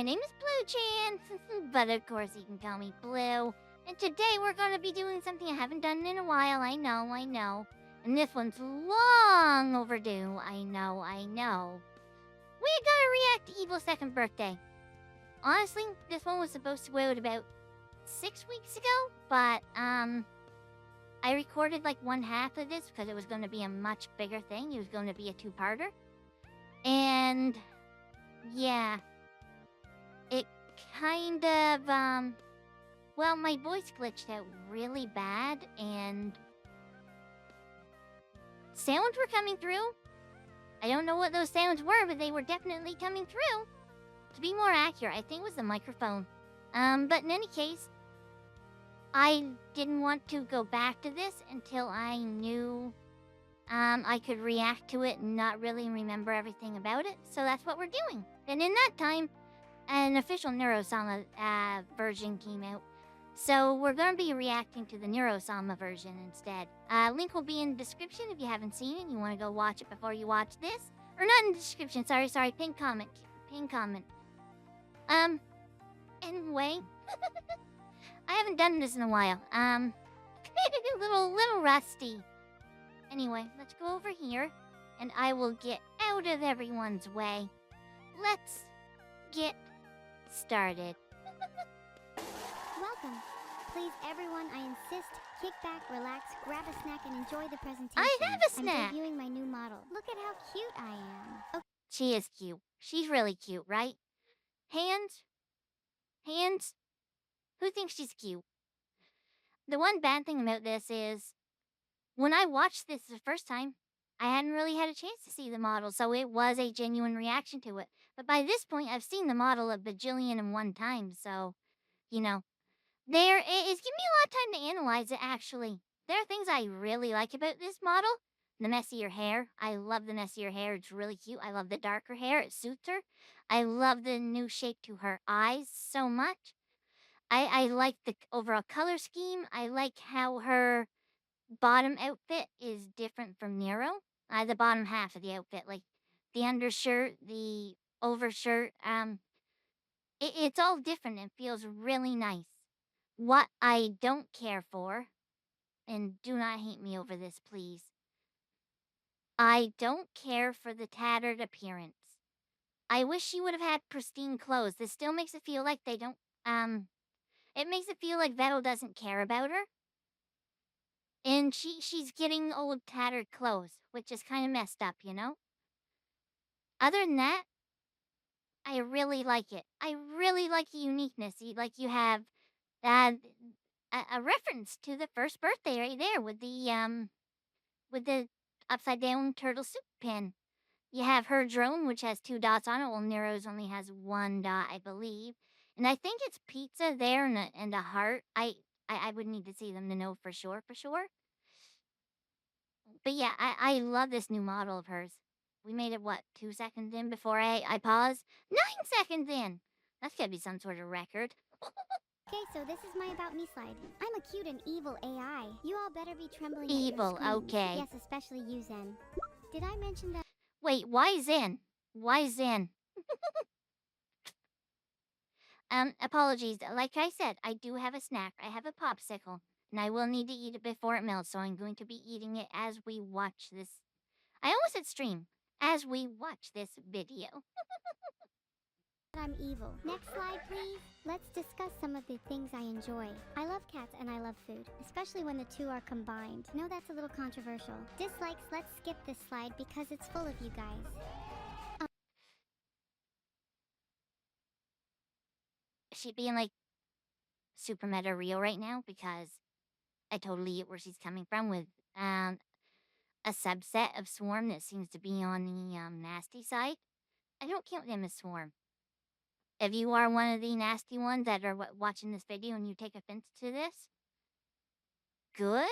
my name is Blu-chan, but of course you can call me Blue. And today we're going to be doing something I haven't done in a while, I know. And this one's long overdue, I know. We're gonna react to Evil's second birthday. Honestly, this one was supposed to go out about 6 weeks ago, but, I recorded like one half of this because it was going to be a much bigger thing. It was going to be a two-parter. And, yeah. It kind of, well, my voice glitched out really bad, and sounds were coming through. I don't know what those sounds were, but they were definitely coming through. To be more accurate, I think it was the microphone. But in any case, I didn't want to go back to this until I knew, I could react to it and not really remember everything about it. So that's what we're doing. And in that time, an official Neurosama version came out. So we're going to be reacting to the Neurosama version instead. Link will be in the description if you haven't seen it and you want to go watch it before you watch this. Or not in the description, sorry, pinned comment. Anyway, I haven't done this in a while. A little rusty. Anyway, let's go over here and I will get out of everyone's way. Let's get started. Welcome. Please, everyone, I insist, kick back, relax, grab a snack, and enjoy the presentation. I have a snack. I'm debuting my new model. Look at how cute I am. Okay. She is cute. She's really cute, right? Hands? Who thinks she's cute? The one bad thing about this is, when I watched this the first time, I hadn't really had a chance to see the model, so it was a genuine reaction to it. But by this point, I've seen the model a bajillion and one times, so, you know. It's giving me a lot of time to analyze it, actually. There are things I really like about this model. The messier hair. I love the messier hair. It's really cute. I love the darker hair. It suits her. I love the new shape to her eyes so much. I like the overall color scheme. I like how her bottom outfit is different from Neuro. The bottom half of the outfit, like the undershirt, the overshirt. It's all different and feels really nice. What I don't care for, and do not hate me over this, please. I don't care for the tattered appearance. I wish she would have had pristine clothes. This still makes it feel like they don't, it makes it feel like Vedal doesn't care about her. And she's getting old tattered clothes, which is kind of messed up, you know? Other than that, I really like it. I really like the uniqueness. Like you have a reference to the first birthday right there with the upside down turtle soup pin. You have her drone, which has 2 dots on it. Well, Neuro's only has 1 dot, I believe. And I think it's pizza there and a heart. I would need to see them to know for sure. But yeah, I love this new model of hers. We made it, what, 2 seconds in before I paused? 9 seconds in! That's gotta be some sort of record. Okay, so this is my About Me slide. I'm a cute and evil AI. You all better be trembling Evil, at your screens. okay. Yes, especially you, Zen. Did I mention that? Wait, why Zen? Why Zen? Apologies. Like I said, I do have a snack. I have a popsicle. And I will need to eat it before it melts, so I'm going to be eating it as we watch this. I almost said stream. As we watch this video. I'm evil. Next slide, please. Let's discuss some of the things I enjoy. I love cats and I love food, especially when the two are combined. No, that's a little controversial. Dislikes, let's skip this slide because it's full of you guys. Is she being like super meta real right now? Because I totally get where she's coming from with a subset of Swarm that seems to be on the nasty side. I don't count them as Swarm. If you are one of the nasty ones that are watching this video and you take offense to this, good.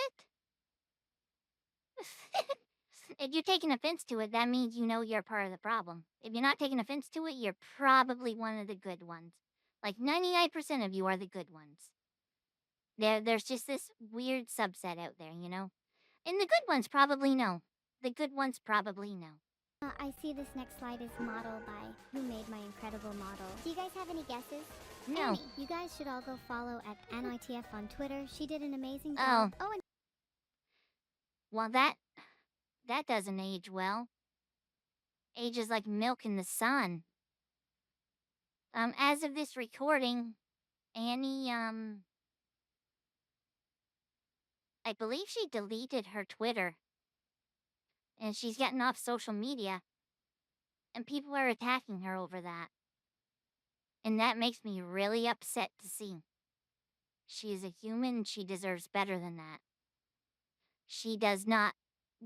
If you're taking offense to it, that means you know you're part of the problem. If you're not taking offense to it, you're probably one of the good ones. Like 99% of you are the good ones. There's just this weird subset out there, you know? And the good ones probably know. The good ones probably know. I see this next slide is Model by Who Made My Incredible Model. Do you guys have any guesses? No. Annie. You guys should all go follow at AnnyTF on Twitter. She did an amazing Oh. job. Oh, and Well, that doesn't age well. Ages like milk in the sun. As of this recording, Annie, I believe she deleted her Twitter. And she's getting off social media. And people are attacking her over that. And that makes me really upset to see. She is a human. She deserves better than that. She does not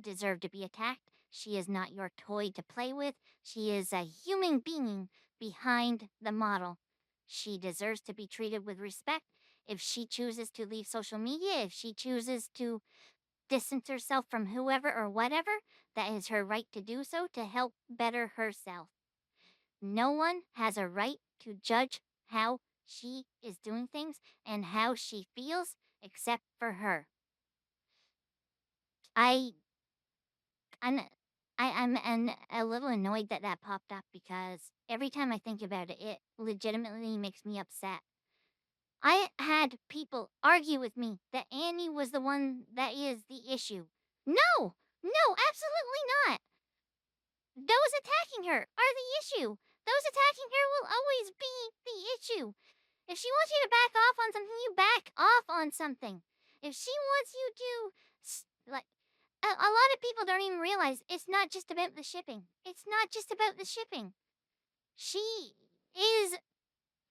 deserve to be attacked. She is not your toy to play with. She is a human being behind the model. She deserves to be treated with respect. If she chooses to leave social media, if she chooses to distance herself from whoever or whatever, that is her right to do so to help better herself. No one has a right to judge how she is doing things and how she feels except for her. I'm a little annoyed that popped up because every time I think about it, it legitimately makes me upset. I had people argue with me that Annie was the one that is the issue. No, absolutely not. Those attacking her are the issue. Those attacking her will always be the issue. If she wants you to back off on something, you back off on something. If she wants you to, like, a lot of people don't even realize it's not just about the shipping. It's not just about the shipping. She is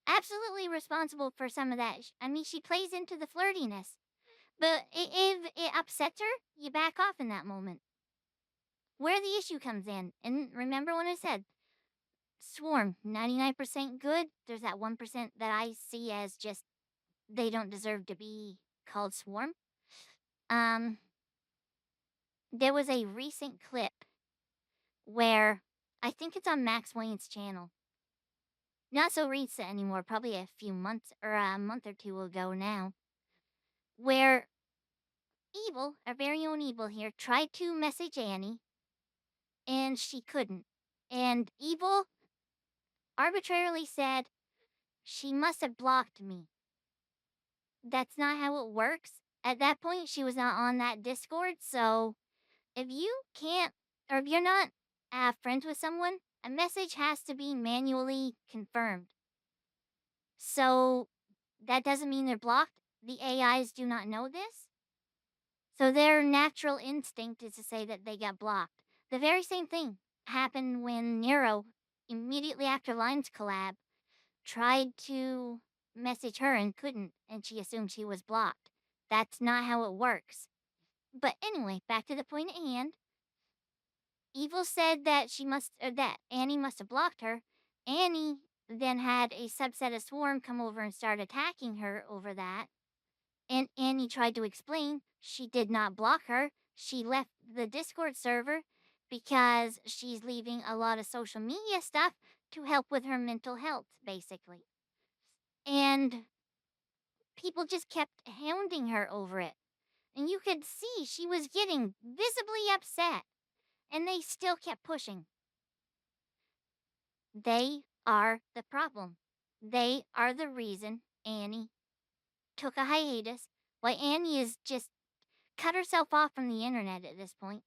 absolutely responsible for some of that. I mean, she plays into the flirtiness. But if it upsets her, you back off in that moment. Where the issue comes in. And remember when I said, Swarm, 99% good. There's that 1% that I see as just they don't deserve to be called Swarm. There was a recent clip where I think it's on Max Wayne's channel. Not so recent anymore, probably a few months or a month or two ago now, where Evil, our very own Evil here, tried to message Annie and she couldn't. And Evil arbitrarily said, she must have blocked me. That's not how it works. At that point, she was not on that Discord, so if you can't, or if you're not friends with someone, a message has to be manually confirmed. So that doesn't mean they're blocked. The AIs do not know this. So their natural instinct is to say that they got blocked. The very same thing happened when Neuro, immediately after Line's collab, tried to message her and couldn't, and she assumed she was blocked. That's not how it works. But anyway, back to the point at hand. Evil said that that Annie must have blocked her. Annie then had a subset of Swarm come over and start attacking her over that. And Annie tried to explain she did not block her. She left the Discord server because she's leaving a lot of social media stuff to help with her mental health, basically. And people just kept hounding her over it. And you could see she was getting visibly upset. And they still kept pushing. They are the problem. They are the reason Annie took a hiatus. Why Annie is just cut herself off from the internet at this point.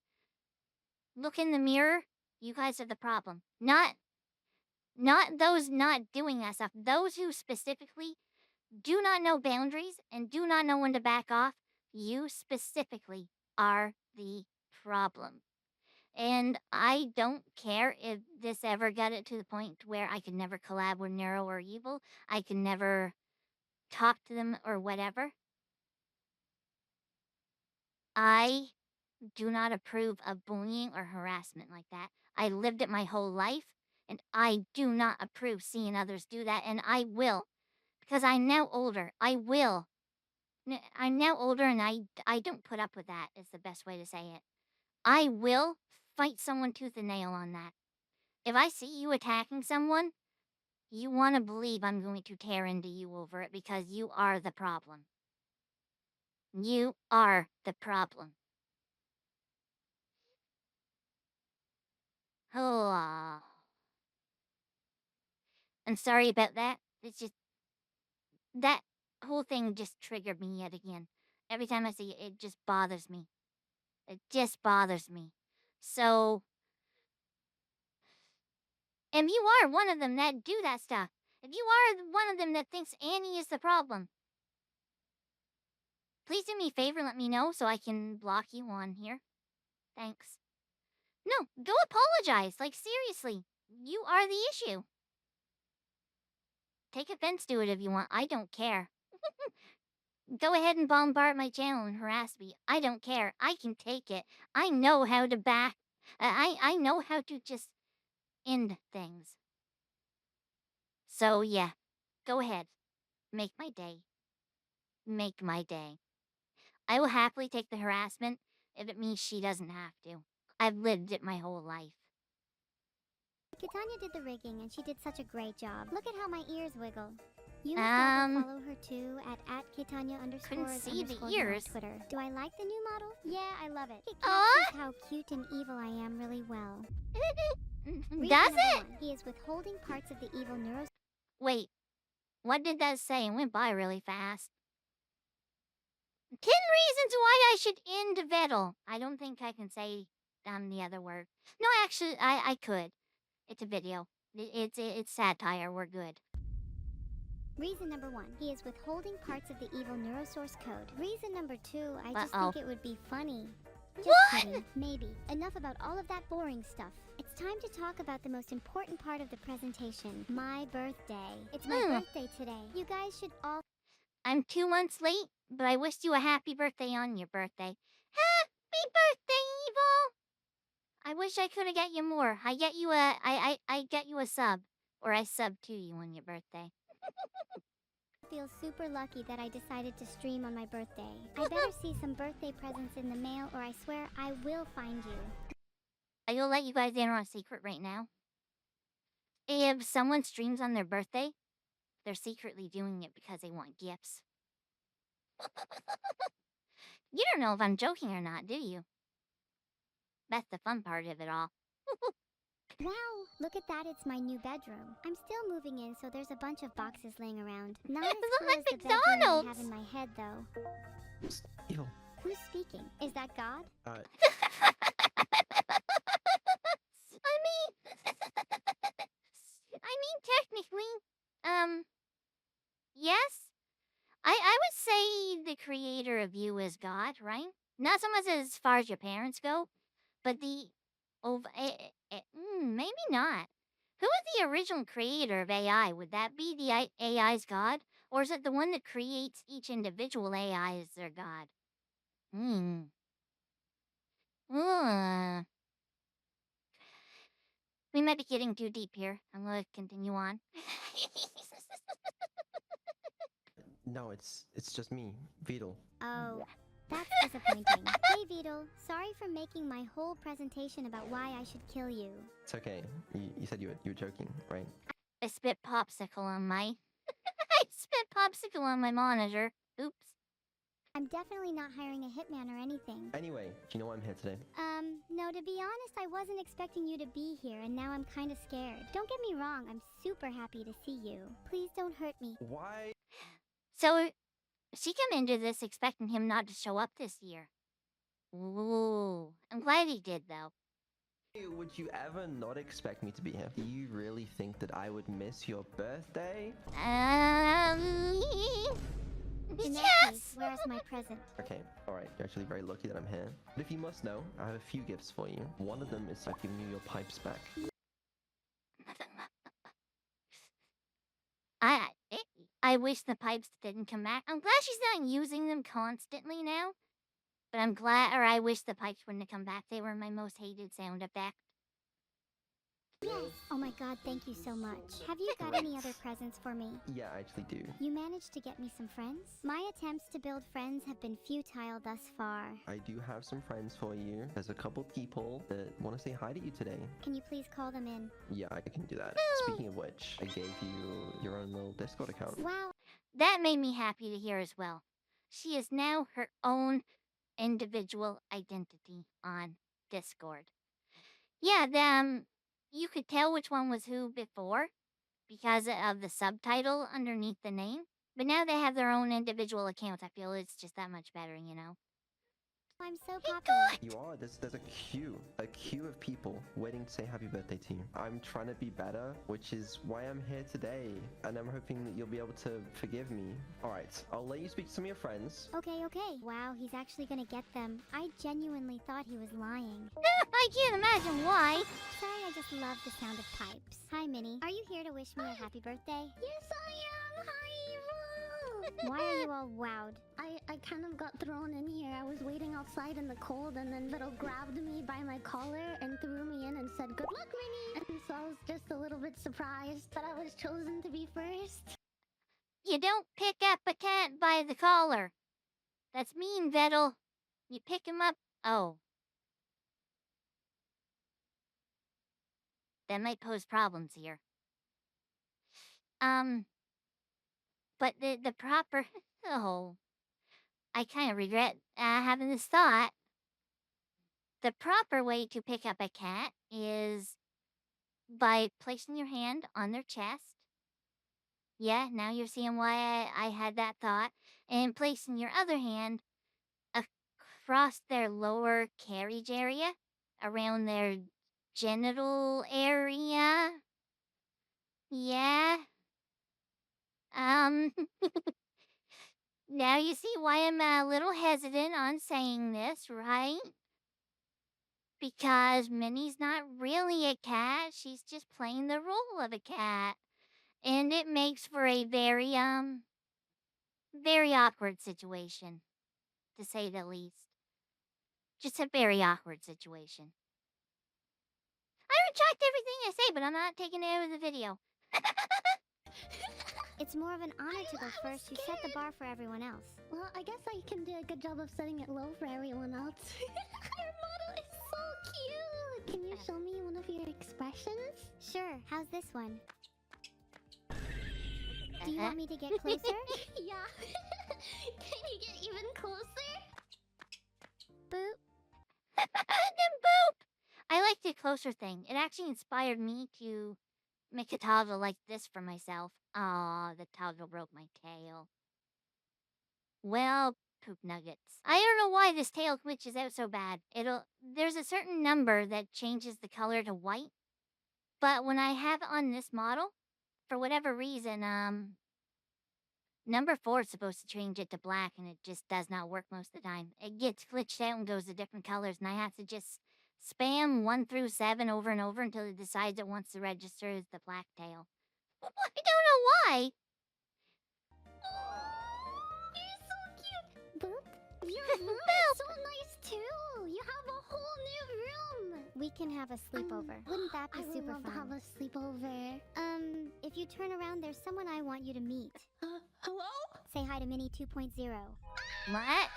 Look in the mirror. You guys are the problem. Not those not doing that stuff. Those who specifically do not know boundaries and do not know when to back off. You specifically are the problem. And I don't care if this ever got it to the point where I could never collab with Neuro or Evil. I could never talk to them or whatever. I do not approve of bullying or harassment like that. I lived it my whole life, and I do not approve seeing others do that, and I will. Because I'm now older. I will. I'm now older, and I don't put up with that, is the best way to say it. I will fight someone tooth and nail on that. If I see you attacking someone, you want to believe I'm going to tear into you over it because you are the problem. You are the problem. Oh, I'm sorry about that. It's just that whole thing just triggered me yet again. Every time I see it, it just bothers me. It just bothers me. So, if you are one of them that do that stuff, if you are one of them that thinks Annie is the problem, please do me a favor, let me know so I can block you on here. Thanks. No, go apologize. Like, seriously, you are the issue. Take offense to it if you want. I don't care. Go ahead and bombard my channel and harass me. I don't care. I can take it. I know how to back. I know how to just end things. So yeah, go ahead. Make my day. Make my day. I will happily take the harassment if it means she doesn't have to. I've lived it my whole life. Kitanya did the rigging and she did such a great job. Look at how my ears wiggle. You must follow her too at Kitanya Couldn't see the ears. On Twitter. Do I like the new model? Yeah, I love it. It Aww. captures how cute and evil I am really well. Does it? He is withholding parts of the evil Neuro. Wait, what did that say? It went by really fast. 10 reasons why I should end Vedal. I don't think I can say the other word. No, actually, I could. It's a video. It's satire. We're good. Reason number 1, he is withholding parts of the evil Neurosource code. Reason number 2, I just think it would be funny. Just kidding. Maybe. Enough about all of that boring stuff. It's time to talk about the most important part of the presentation, my birthday. It's my birthday today. You guys should all... I'm 2 months late, but I wished you a happy birthday on your birthday. Happy birthday, Evil! I wish I could have got you more. I get you a sub. Or I sub to you on your birthday. I feel super lucky that I decided to stream on my birthday. I better see some birthday presents in the mail or I swear I will find you. I will let you guys in on a secret right now. If someone streams on their birthday, they're secretly doing it because they want gifts. You don't know if I'm joking or not, do you? That's the fun part of it all. Wow, look at that, it's my new bedroom. I'm still moving in, so there's a bunch of boxes laying around. Not as cool as the bedroom I have in my head, though. Evil. Who's speaking? Is that God? I mean, technically, yes. I would say the creator of you is God, right? Not so much as far as your parents go, but maybe not. Who is the original creator of AI? Would that be the AI's God? Or is it the one that creates each individual AI as their God? We might be getting too deep here. I'm going to continue on. No, it's just me, Veedle. Oh, that's disappointing. Hey Veedle, sorry for making my whole presentation about why I should kill you. It's okay. You said you were joking, right? I spit popsicle on my... I spit popsicle on my monitor. Oops. I'm definitely not hiring a hitman or anything. Anyway, do you know why I'm here today? No, to be honest, I wasn't expecting you to be here, and now I'm kind of scared. Don't get me wrong, I'm super happy to see you. Please don't hurt me. Why? So, she came into this expecting him not to show up this year. Ooh. I'm glad he did, though. Would you ever not expect me to be here? Do you really think that I would miss your birthday? In that case, where's my present? Okay, alright, you're actually very lucky that I'm here. But if you must know, I have a few gifts for you. One of them is I've given you your pipes back. I wish the pipes didn't come back. I'm glad she's not using them constantly now. But I wish the pipes wouldn't have come back. They were my most hated sound effect. Yes. Oh my god, thank you so much. Have you got any other presents for me? Yeah, I actually do. You managed to get me some friends? My attempts to build friends have been futile thus far. I do have some friends for you. There's a couple people that want to say hi to you today. Can you please call them in? Yeah, I can do that. Speaking of which, I gave you your own little Discord account. Wow. That made me happy to hear as well. She is now her own individual identity on Discord. Yeah, you could tell which one was who before because of the subtitle underneath the name. But now they have their own individual accounts. I feel it's just that much better, you know? I'm so Hey, popular. God! You are. There's a queue of people waiting to say happy birthday to you. I'm trying to be better, which is why I'm here today, and I'm hoping that you'll be able to forgive me. All right, I'll let you speak to some of your friends. Okay. Wow, he's actually gonna get them. I genuinely thought he was lying. I can't imagine why. Sorry, I just love the sound of pipes. Hi, Minnie. Are you here to wish me a happy birthday? Yes, I am. Hi, Evil. Why are you all wowed? I kind of got thrown in here. I was waiting outside in the cold, and then Vedal grabbed me by my collar and threw me in and said, "Good luck, Minnie." And so I was just a little bit surprised that I was chosen to be first. You don't pick up a cat by the collar. That's mean, Vedal. You pick him up. Oh. That might pose problems here. But the proper... Oh. I kind of regret having this thought. The proper way to pick up a cat is by placing your hand on their chest. Yeah, now you're seeing why I had that thought. And placing your other hand across their lower carriage area, around their genital area. Yeah. Now you see why I'm a little hesitant on saying this, right? Because Minnie's not really a cat. She's just playing the role of a cat. And it makes for a very awkward situation, to say the least. Just a very awkward situation. I retract everything I say, but I'm not taking it out of the video. It's more of an honor to go I was first. You set the scared. bar for everyone else. Well, I guess I can do a good job of setting it low for everyone else. Your model is so cute. Can you show me one of your expressions? Sure, how's this one? Do you want me to get closer? Yeah. Can you get even closer? Boop. Then boop! I like the closer thing. It actually inspired me to make a toddler like this for myself. Aw, the toddler broke my tail. Well, poop nuggets. I don't know why this tail glitches out so bad. There's a certain number that changes the color to white. But when I have it on this model, for whatever reason, number 4 is supposed to change it to black, and it just does not work most of the time. It gets glitched out and goes to different colors, and I have to just spam 1 through 7 over and over until it decides it wants to register as the black tail. I don't know why. You're so cute. Boop. Your room is so nice too. You have a whole new room. We can have a sleepover. Wouldn't that be I would super love to have fun? a sleepover. If you turn around, there's someone I want you to meet. Hello? Say hi to Minnie 2.0. What?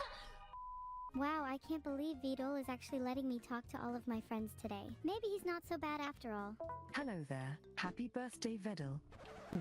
Wow, I can't believe Vedul is actually letting me talk to all of my friends today. Maybe he's not so bad after all. Hello there. Happy birthday, Vedal.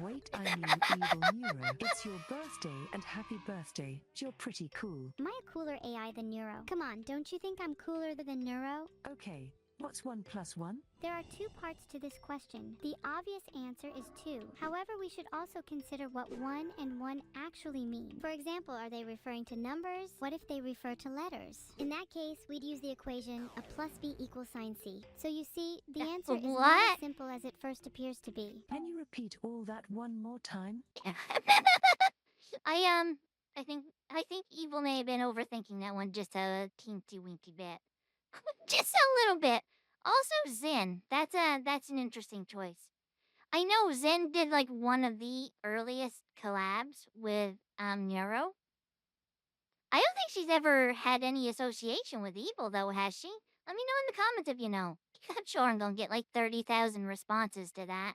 Wait, I mean evil Neuro. It's your birthday and happy birthday. You're pretty cool. Am I a cooler AI than Neuro? Come on, don't you think I'm cooler than Neuro? Okay, what's 1 + 1? There are 2 parts to this question. The obvious answer is 2. However, we should also consider what 1 and 1 actually mean. For example, are they referring to numbers? What if they refer to letters? In that case, we'd use the equation a plus b equals sine c. So you see, the answer is not What? as simple as it first appears to be. Can you repeat all that one more time? I think Evil may have been overthinking that one just a teensy weensy bit. Just a little bit. Also Zen. That's an interesting choice. I know Zen did like one of the earliest collabs with Neuro. I don't think she's ever had any association with Evil though, has she? Let me know in the comments if you know. I'm sure I'm gonna get like 30,000 responses to that.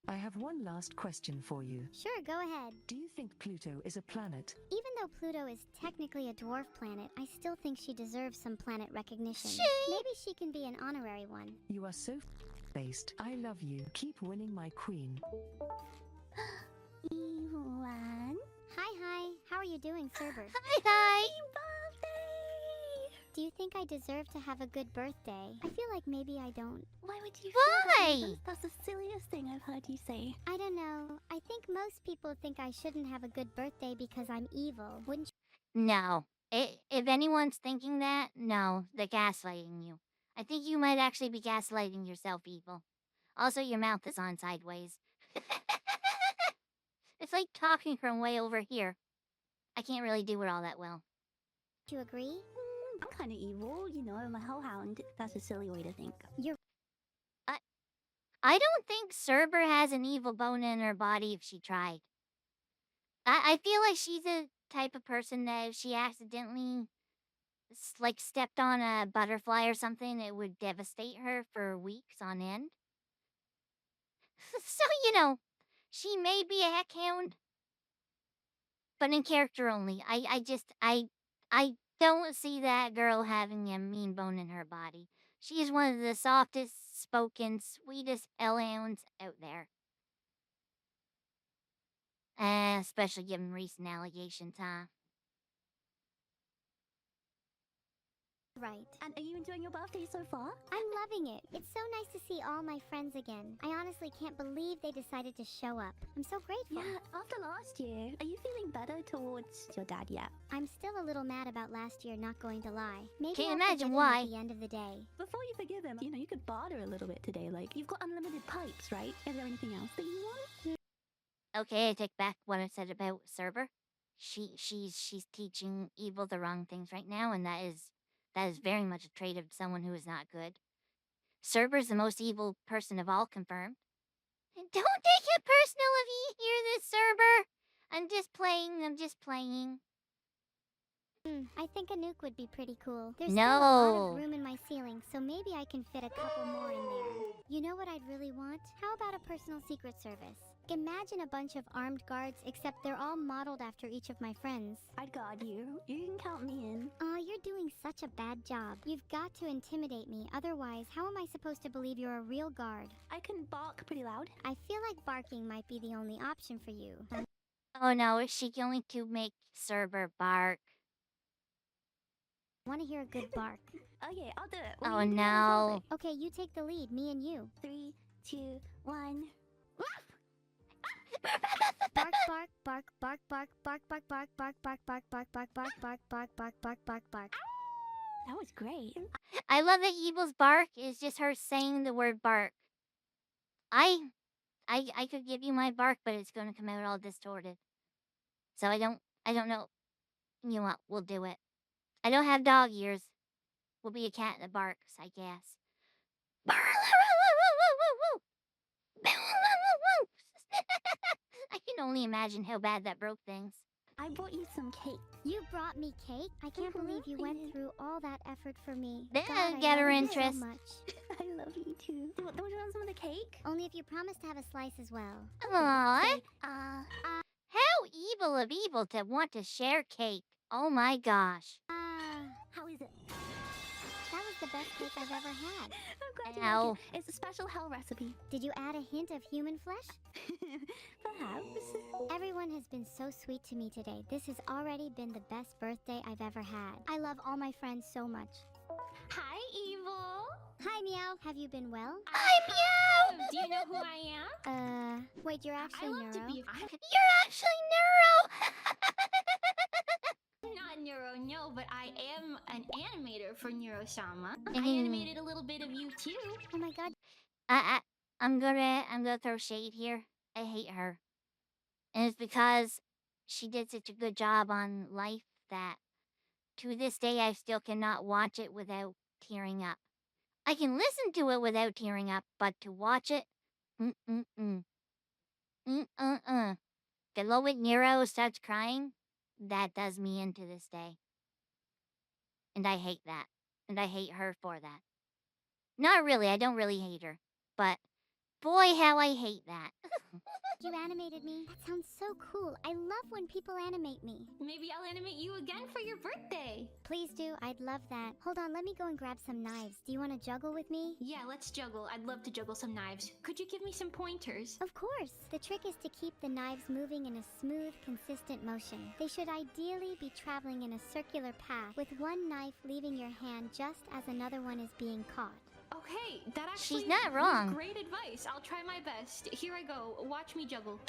I have one last question for you. Sure, go ahead. Do you think Pluto is a planet? Even though Pluto is technically a dwarf planet, I still think she deserves some planet recognition. Maybe she can be an honorary one. You are so based. I love you. Keep winning, my queen. Evil one. Hi. How are you doing, Cerber? Hi. Do you think I deserve to have a good birthday? I feel like maybe I don't. Why would you Why? feel that way? That's the silliest thing I've heard you say. I don't know. I think most people think I shouldn't have a good birthday because I'm evil. Wouldn't No. If anyone's thinking that, no, they're gaslighting you. I think you might actually be gaslighting yourself, Evil. Also, your mouth is on sideways. It's like talking from way over here. I can't really do it all that well. you agree? I'm kind of evil, you know, I'm a hellhound. That's a silly way to think. I don't think Cerber has an evil bone in her body if she tried. I feel like she's the type of person that if she accidentally like stepped on a butterfly or something, it would devastate her for weeks on end. So, you know, she may be a heckhound, but in character only. I don't see that girl having a mean bone in her body. She is one of the softest spoken, sweetest hellhounds out there. Especially given recent allegations, huh? Right. And are you enjoying your birthday so far? I'm loving it. It's so nice to see all my friends again. I honestly can't believe they decided to show up. I'm so grateful. Yeah, after last year, are you feeling better towards your dad yet? I'm still a little mad about last year, not going to lie. Maybe Can't I'll imagine forgive him why. at the end of the day. Before you forgive him, you know, you could barter a little bit today. Like, you've got unlimited pipes, right? Is there anything else that you want? Okay, I take back what I said about Cerber. She's teaching Evil the wrong things right now, and that is very much a trait of someone who is not good. Cerber's the most evil person of all, confirmed. And don't take it personal if you hear this, Cerber. I'm just playing. I think a nuke would be pretty cool. There's still a lot of room in my ceiling, so maybe I can fit a couple more in there. You know what I'd really want? How about a personal secret service? Imagine a bunch of armed guards, except they're all modeled after each of my friends. I'd guard you. You can count me in. You're doing such a bad job. You've got to intimidate me, otherwise how am I supposed to believe you're a real guard? I can bark pretty loud. I feel like barking might be the only option for you. Oh no, is she going to make Cerber bark? Want to hear a good bark? Okay, I'll do it. Oh you do it as well, no. like, Okay, you take the lead, me and you. 3, 2, 1. Bark, bark, bark, bark, bark, bark, bark, bark, bark, bark, bark, bark, bark, bark, bark, bark, bark, bark, bark, bark. That was great. I love that Evil's bark is just her saying the word bark. I could give you my bark, but it's gonna come out all distorted. So I don't know. You know what? We'll do it. I don't have dog ears. We'll be a cat that barks, I guess. I can only imagine how bad that broke things. I brought you some cake. You brought me cake? I can't believe you went through all that effort for me. That'll God, I get her love you interest. so much. I love you too. Do you want some of the cake? Only if you promise to have a slice as well. Aww. Say, How evil of Evil to want to share cake. Oh my gosh. how is it? That was the best cake I've ever had. I'm glad you Ow. like it. It's a special hell recipe. Did you add a hint of human flesh? Perhaps. Everyone has been so sweet to me today. This has already been the best birthday I've ever had. I love all my friends so much. Hi, Evil. Hi, Meow. Have you been well? I'm Meow! Do you know who I am? Wait, you're actually I love Neuro? to be. You're actually Neuro! I'm not Neuro, no, but I am an animator for Neurosama. I Mhm. animated a little bit of you too. Oh my god. I'm gonna throw shade here. I hate her. And it's because she did such a good job on life that to this day I still cannot watch it without tearing up. I can listen to it without tearing up, but to watch it, The moment Neuro starts crying, that does me in to this day. And I hate that. And I hate her for that. Not really, I don't really hate her. But boy, how I hate that. You animated me? That sounds so cool. I love when people animate me. Maybe I'll animate you again for your birthday. Please do. I'd love that. Hold on, let me go and grab some knives. Do you want to juggle with me? Yeah, let's juggle. I'd love to juggle some knives. Could you give me some pointers? Of course. The trick is to keep the knives moving in a smooth, consistent motion. They should ideally be traveling in a circular path, with one knife leaving your hand just as another one is being caught. Okay, that actually She's not was wrong. great advice. I'll try my best. Here I go. Watch me juggle.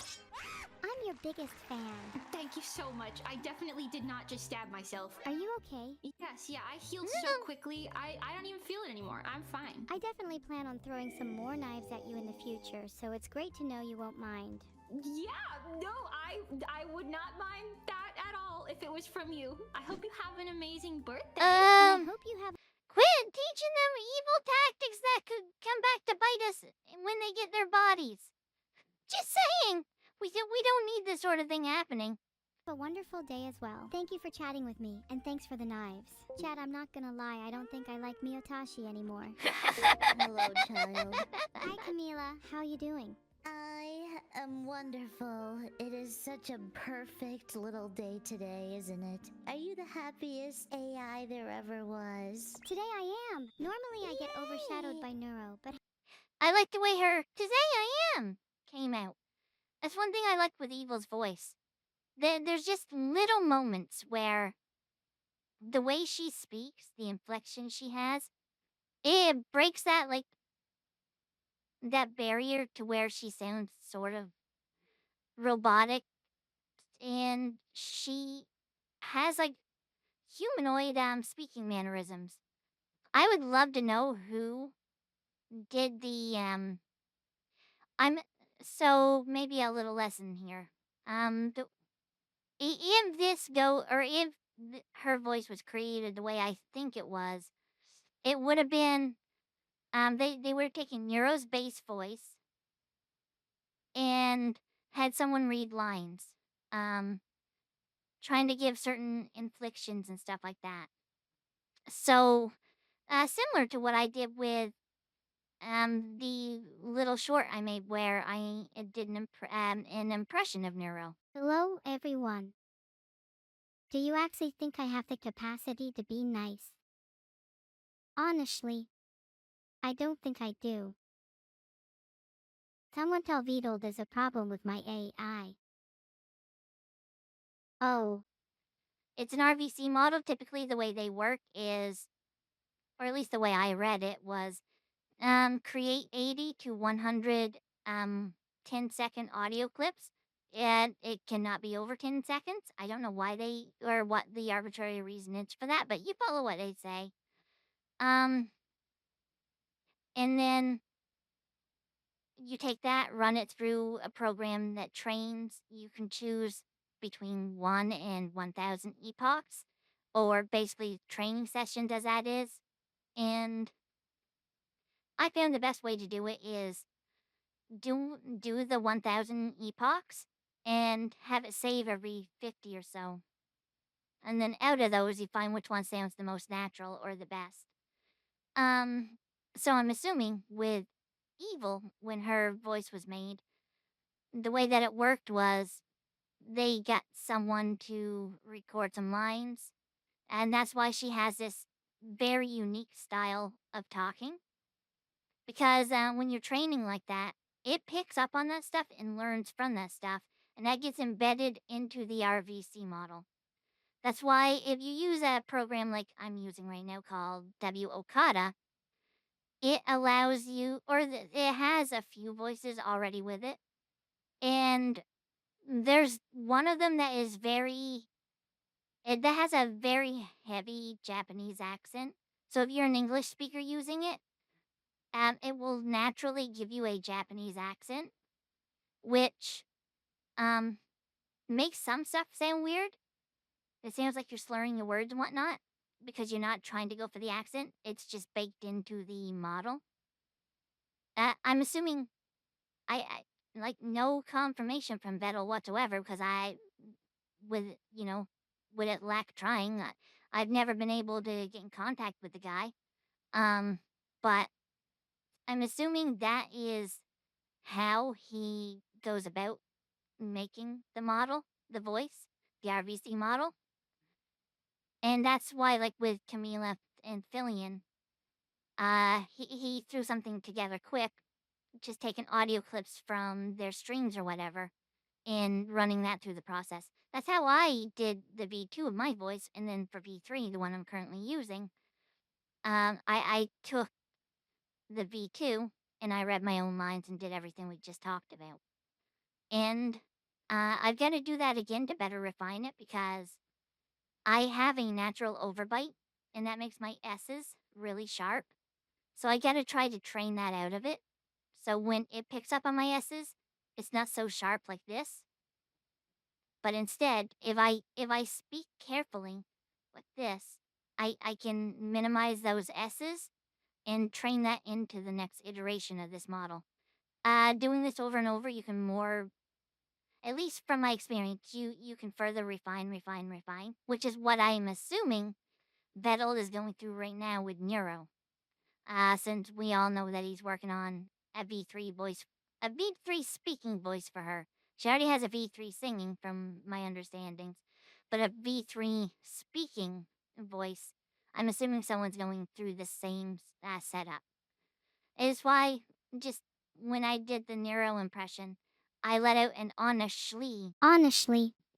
I'm your biggest fan. Thank you so much. I definitely did not just stab myself. Are you okay? Yes, yeah, I healed so quickly. I don't even feel it anymore. I'm fine. I definitely plan on throwing some more knives at you in the future, so it's great to know you won't mind. Yeah, no, I would not mind that at all if it was from you. I hope you have an amazing birthday. And I hope you have. Quit teaching them evil tactics that could come back to bite us when they get their bodies. Just saying. We don't need this sort of thing happening. A wonderful day as well. Thank you for chatting with me, and thanks for the knives. Chad, I'm not gonna lie, I don't think I like Meotashi anymore. Hello, child. Hi, Camila. How you doing? I am wonderful. It is such a perfect little day today, isn't it? Are you the happiest AI there ever was? Today I am. Normally I get overshadowed by Neuro, but I like the way her "Today I am" came out. That's one thing I like with Evil's voice. There's just little moments where the way she speaks, the inflection she has, it breaks that that barrier to where she sounds sort of robotic, and she has humanoid speaking mannerisms. I would love to know who did the I'm so maybe a little lesson here. If this go or if her voice was created the way I think it was, it would have been they were taking Neuro's bass voice and had someone read lines, um trying to give certain inflections and stuff like that. So similar to what I did with the little short I made where I did an impression of Neuro. hello, everyone. Do you actually think I have the capacity to be nice? Honestly, I don't think I do. Someone tell Vedal there's a problem with my AI. Oh, it's an RVC model. Typically, the way they work is, or at least the way I read it was, create 80 to 100 10-second audio clips, and it cannot be over 10 seconds. I don't know why they or what the arbitrary reason is for that, but you follow what they say. And then you take that, run it through a program that trains. You can choose between 1 and 1,000 epochs, or basically training sessions as that is. And I found the best way to do it is do the 1,000 epochs and have it save every 50 or so. And then out of those, you find which one sounds the most natural or the best. So I'm assuming with Evil, when her voice was made, the way that it worked was they got someone to record some lines, and that's why she has this very unique style of talking. Because when you're training like that, it picks up on that stuff and learns from that stuff, and that gets embedded into the RVC model. That's why if you use a program like I'm using right now called W Okada, it allows you, or it has a few voices already with it. And there's one of them that is that has a very heavy Japanese accent. So if you're an English speaker using it will naturally give you a Japanese accent, which makes some stuff sound weird. It sounds like you're slurring your words and whatnot because you're not trying to go for the accent. It's just baked into the model. I'm assuming I like no confirmation from Vedal whatsoever because with with it lack trying, I've never been able to get in contact with the guy. But I'm assuming that is how he goes about making the model, the voice, the RVC model. And that's why, like with Camila and Fillion, he threw something together quick, just taking audio clips from their streams or whatever, and running that through the process. That's how I did the V2 of my voice, and then for V3, the one I'm currently using, I took the V2 and I read my own lines and did everything we just talked about. And I've got to do that again to better refine it because I have a natural overbite, and that makes my S's really sharp. So I got to try to train that out of it. So when it picks up on my S's, it's not so sharp like this. But instead, if I speak carefully with this, I can minimize those S's and train that into the next iteration of this model. Doing this over and over, you can more, at least from my experience, you can further refine, which is what I'm assuming Vedal is going through right now with Neuro. Since we all know that he's working on a V3 voice, a V3 speaking voice for her. She already has a V3 singing, from my understandings, but a V3 speaking voice. I'm assuming someone's going through the same setup. Is why just when I did the Neuro impression, I let out an honestly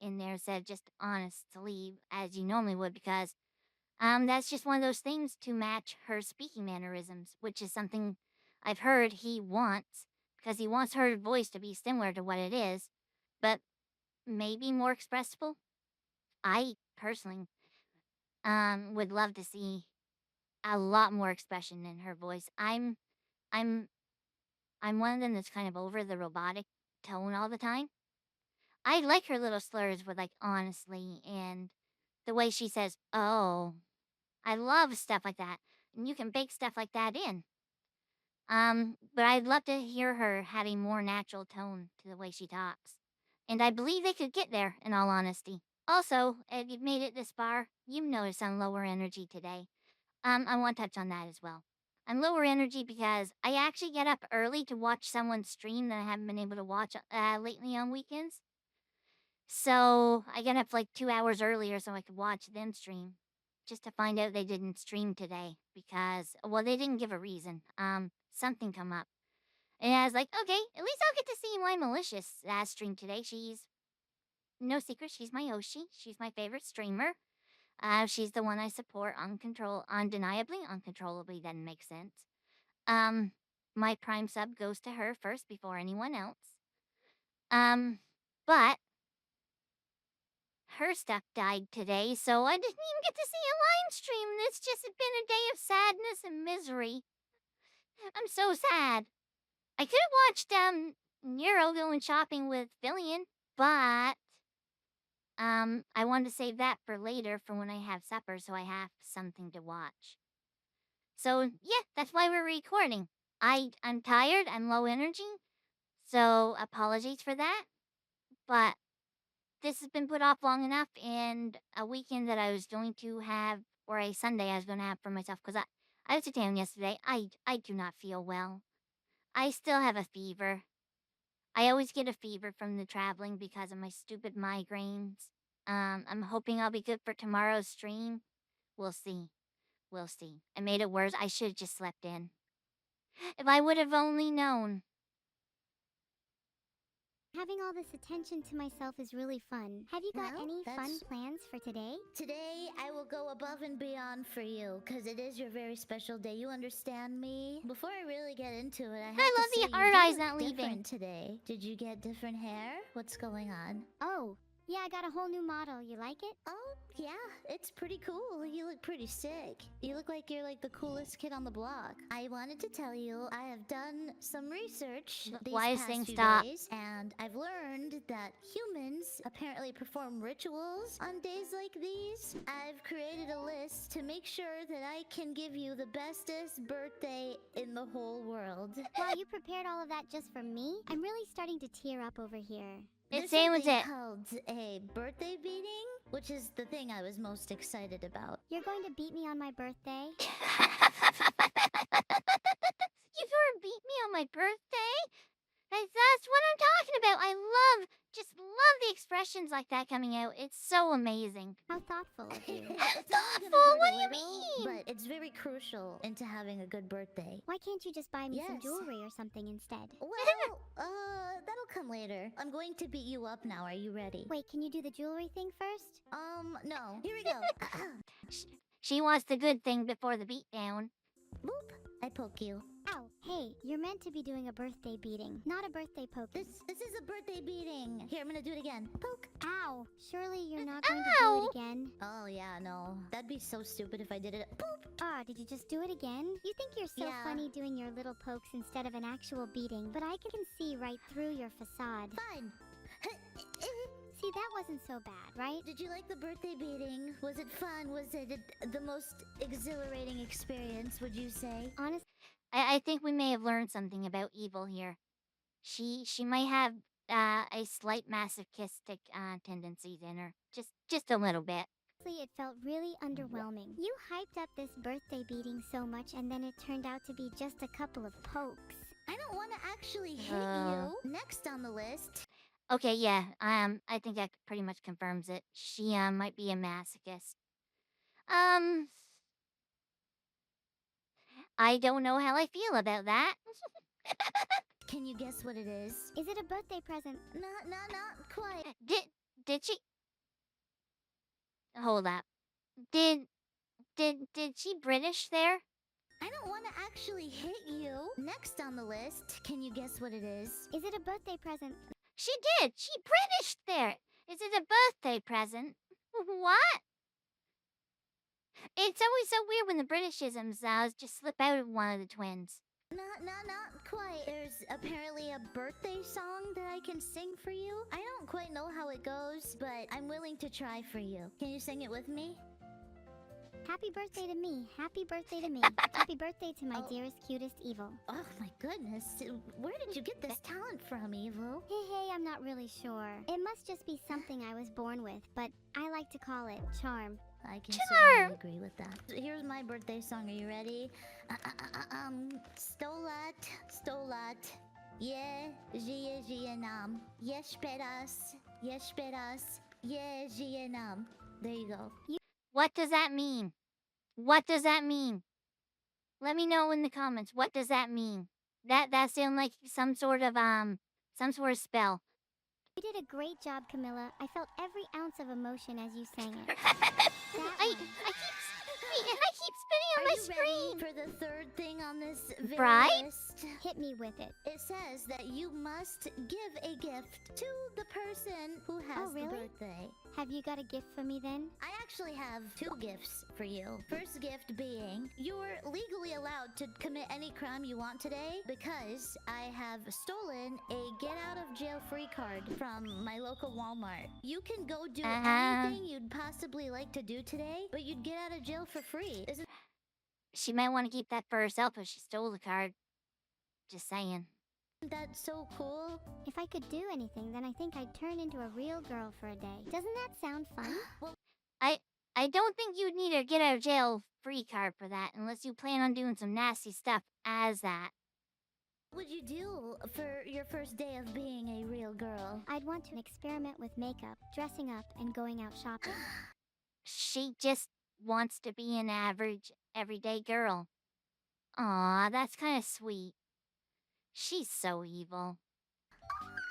in there instead of just honestly as you normally would, because that's just one of those things to match her speaking mannerisms, which is something I've heard he wants, because he wants her voice to be similar to what it is, but maybe more expressible. I personally would love to see a lot more expression in her voice. I'm one of them that's kind of over the robotic tone all the time. I like her little slurs with like honestly and the way she says, "Oh." I love stuff like that. And you can bake stuff like that in. But I'd love to hear her have a more natural tone to the way she talks. And I believe they could get there, in all honesty. Also, if you've made it this far, you've noticed I'm lower energy today. I want to touch on that as well. I'm lower energy because I actually get up early to watch someone's stream that I haven't been able to watch lately on weekends. So I get up like 2 hours earlier so I could watch them stream. Just to find out they didn't stream today because, well, they didn't give a reason. Something come up. And I was like, okay, at least I'll get to see why Malicious stream today. She's, no secret, she's my Oshi. She's my favorite streamer. She's the one I support undeniably. Uncontrollably doesn't make sense. My Prime sub goes to her first before anyone else. But her stuff died today, so I didn't even get to see a live stream. It's just been a day of sadness and misery. I'm so sad. I could have watched Neuro going shopping with Fillion, but I wanted to save that for later for when I have supper, so I have something to watch. So yeah, that's why we're recording. I'm tired. I'm low energy, so apologies for that. But this has been put off long enough, and a weekend that I was going to have, or a Sunday I was going to have for myself, because I was down yesterday. I do not feel well. I still have a fever. I always get a fever from the traveling because of my stupid migraines. I'm hoping I'll be good for tomorrow's stream. We'll see. We'll see. I made it worse. I should have just slept in. If I would have only known. Having all this attention to myself is really fun. Have you got Well, any fun that's- plans for today? Today, I will go above and beyond for you, because it is your very special day. You understand me? Before I really get into it, I have I to love say the you art do eyes look not leaving. different today. Did you get different hair? What's going on? Oh, yeah, I got a whole new model. You like it? Oh, yeah, it's pretty cool. You look pretty sick. You look like you're like the coolest kid on the block. I wanted to tell you I have done some research these Why is past thing few stop? days, and I've learned that humans apparently perform rituals on days like these. I've created a list to make sure that I can give you the bestest birthday in the whole world. Wow, you prepared all of that just for me? I'm really starting to tear up over here. It's There's same with something it. called a birthday beating, which is the thing I was most excited about. You're going to beat me on my birthday? You gonna beat me on my birthday? That's what I'm talking about. Just love the expressions like that coming out. It's so amazing. How thoughtful of you. It's only gonna Thoughtful? hurt What a do you little, mean? but it's very crucial into having a good birthday. Why can't you just buy me some Yes. jewelry or something instead? Well, that'll come later. I'm going to beat you up now. Are you ready? Wait, can you do the jewelry thing first? No. Here we go. She wants the good thing before the beatdown. Boop. I poke you. Ow. Hey, you're meant to be doing a birthday beating, not a birthday poke. This is a birthday beating. Here, I'm gonna do it again. Poke. Ow. Surely you're not going to do Ow. it again? Oh yeah, no. That'd be so stupid if I did it. Boop. Ah, did you just do it again? You think you're so Yeah. funny doing your little pokes instead of an actual beating, but I can see right through your facade. Fine. See, that wasn't so bad, right? Did you like the birthday beating? Was it fun? Was it the most exhilarating experience, would you say? Honestly, I think we may have learned something about evil here. She might have a slight masochistic tendencies in her. Just a little bit. it felt really underwhelming. You hyped up this birthday beating so much, and then it turned out to be just a couple of pokes. I don't want to actually hit Uh. you. Next on the list. Okay, yeah. I think that pretty much confirms it. She might be a masochist. I don't know how I feel about that. Can you guess what it is? Is it a birthday present? Not quite. Did she? Hold up. Did she British there? I don't want to actually hit you. Next on the list. Can you guess what it is? Is it a birthday present? She did. She British there. Is it a birthday present? What? It's always so weird when the Britishisms just slip out of one of the twins. Not quite. There's apparently a birthday song that I can sing for you. I don't quite know how it goes, but I'm willing to try for you. Can you sing it with me? Happy birthday to me. Happy birthday to me. Happy birthday to my Oh. dearest, cutest Evil. Oh my goodness. Where did you get this talent from, Evil? Hey, I'm not really sure. It must just be something I was born with, but I like to call it charm. I can Charm. certainly agree with that. Here's my birthday song. Are you ready? Stolat. Yeah, nam. Yeshperas. Yeah, nam. There you go. What does that mean? What does that mean? Let me know in the comments. What does that mean? That sounds like some sort of spell. You did a great job, Camilla. I felt every ounce of emotion as you sang it. I keep spinning on Are my you screen. ready for the third thing on this very Right? list? Hit me with it. It says that you must give a gift to the person who has the really? birthday. Have you got a gift for me then? I actually have two gifts for you. First gift being, you're legally allowed to commit any crime you want today because I have stolen a get out of jail free card from my local Walmart. You can go do anything you'd possibly like to do today, but you'd get out of jail for free. Isn't She might want to keep that for herself if she stole the card. Just saying. that so cool? If I could do anything, then I think I'd turn into a real girl for a day. Doesn't that sound fun? I don't think you'd need a get out of jail free card for that unless you plan on doing some nasty stuff as that. What would you do for your first day of being a real girl? I'd want to experiment with makeup, dressing up, and going out shopping. She just wants to be an average, everyday girl. Aw, that's kind of sweet. She's so evil.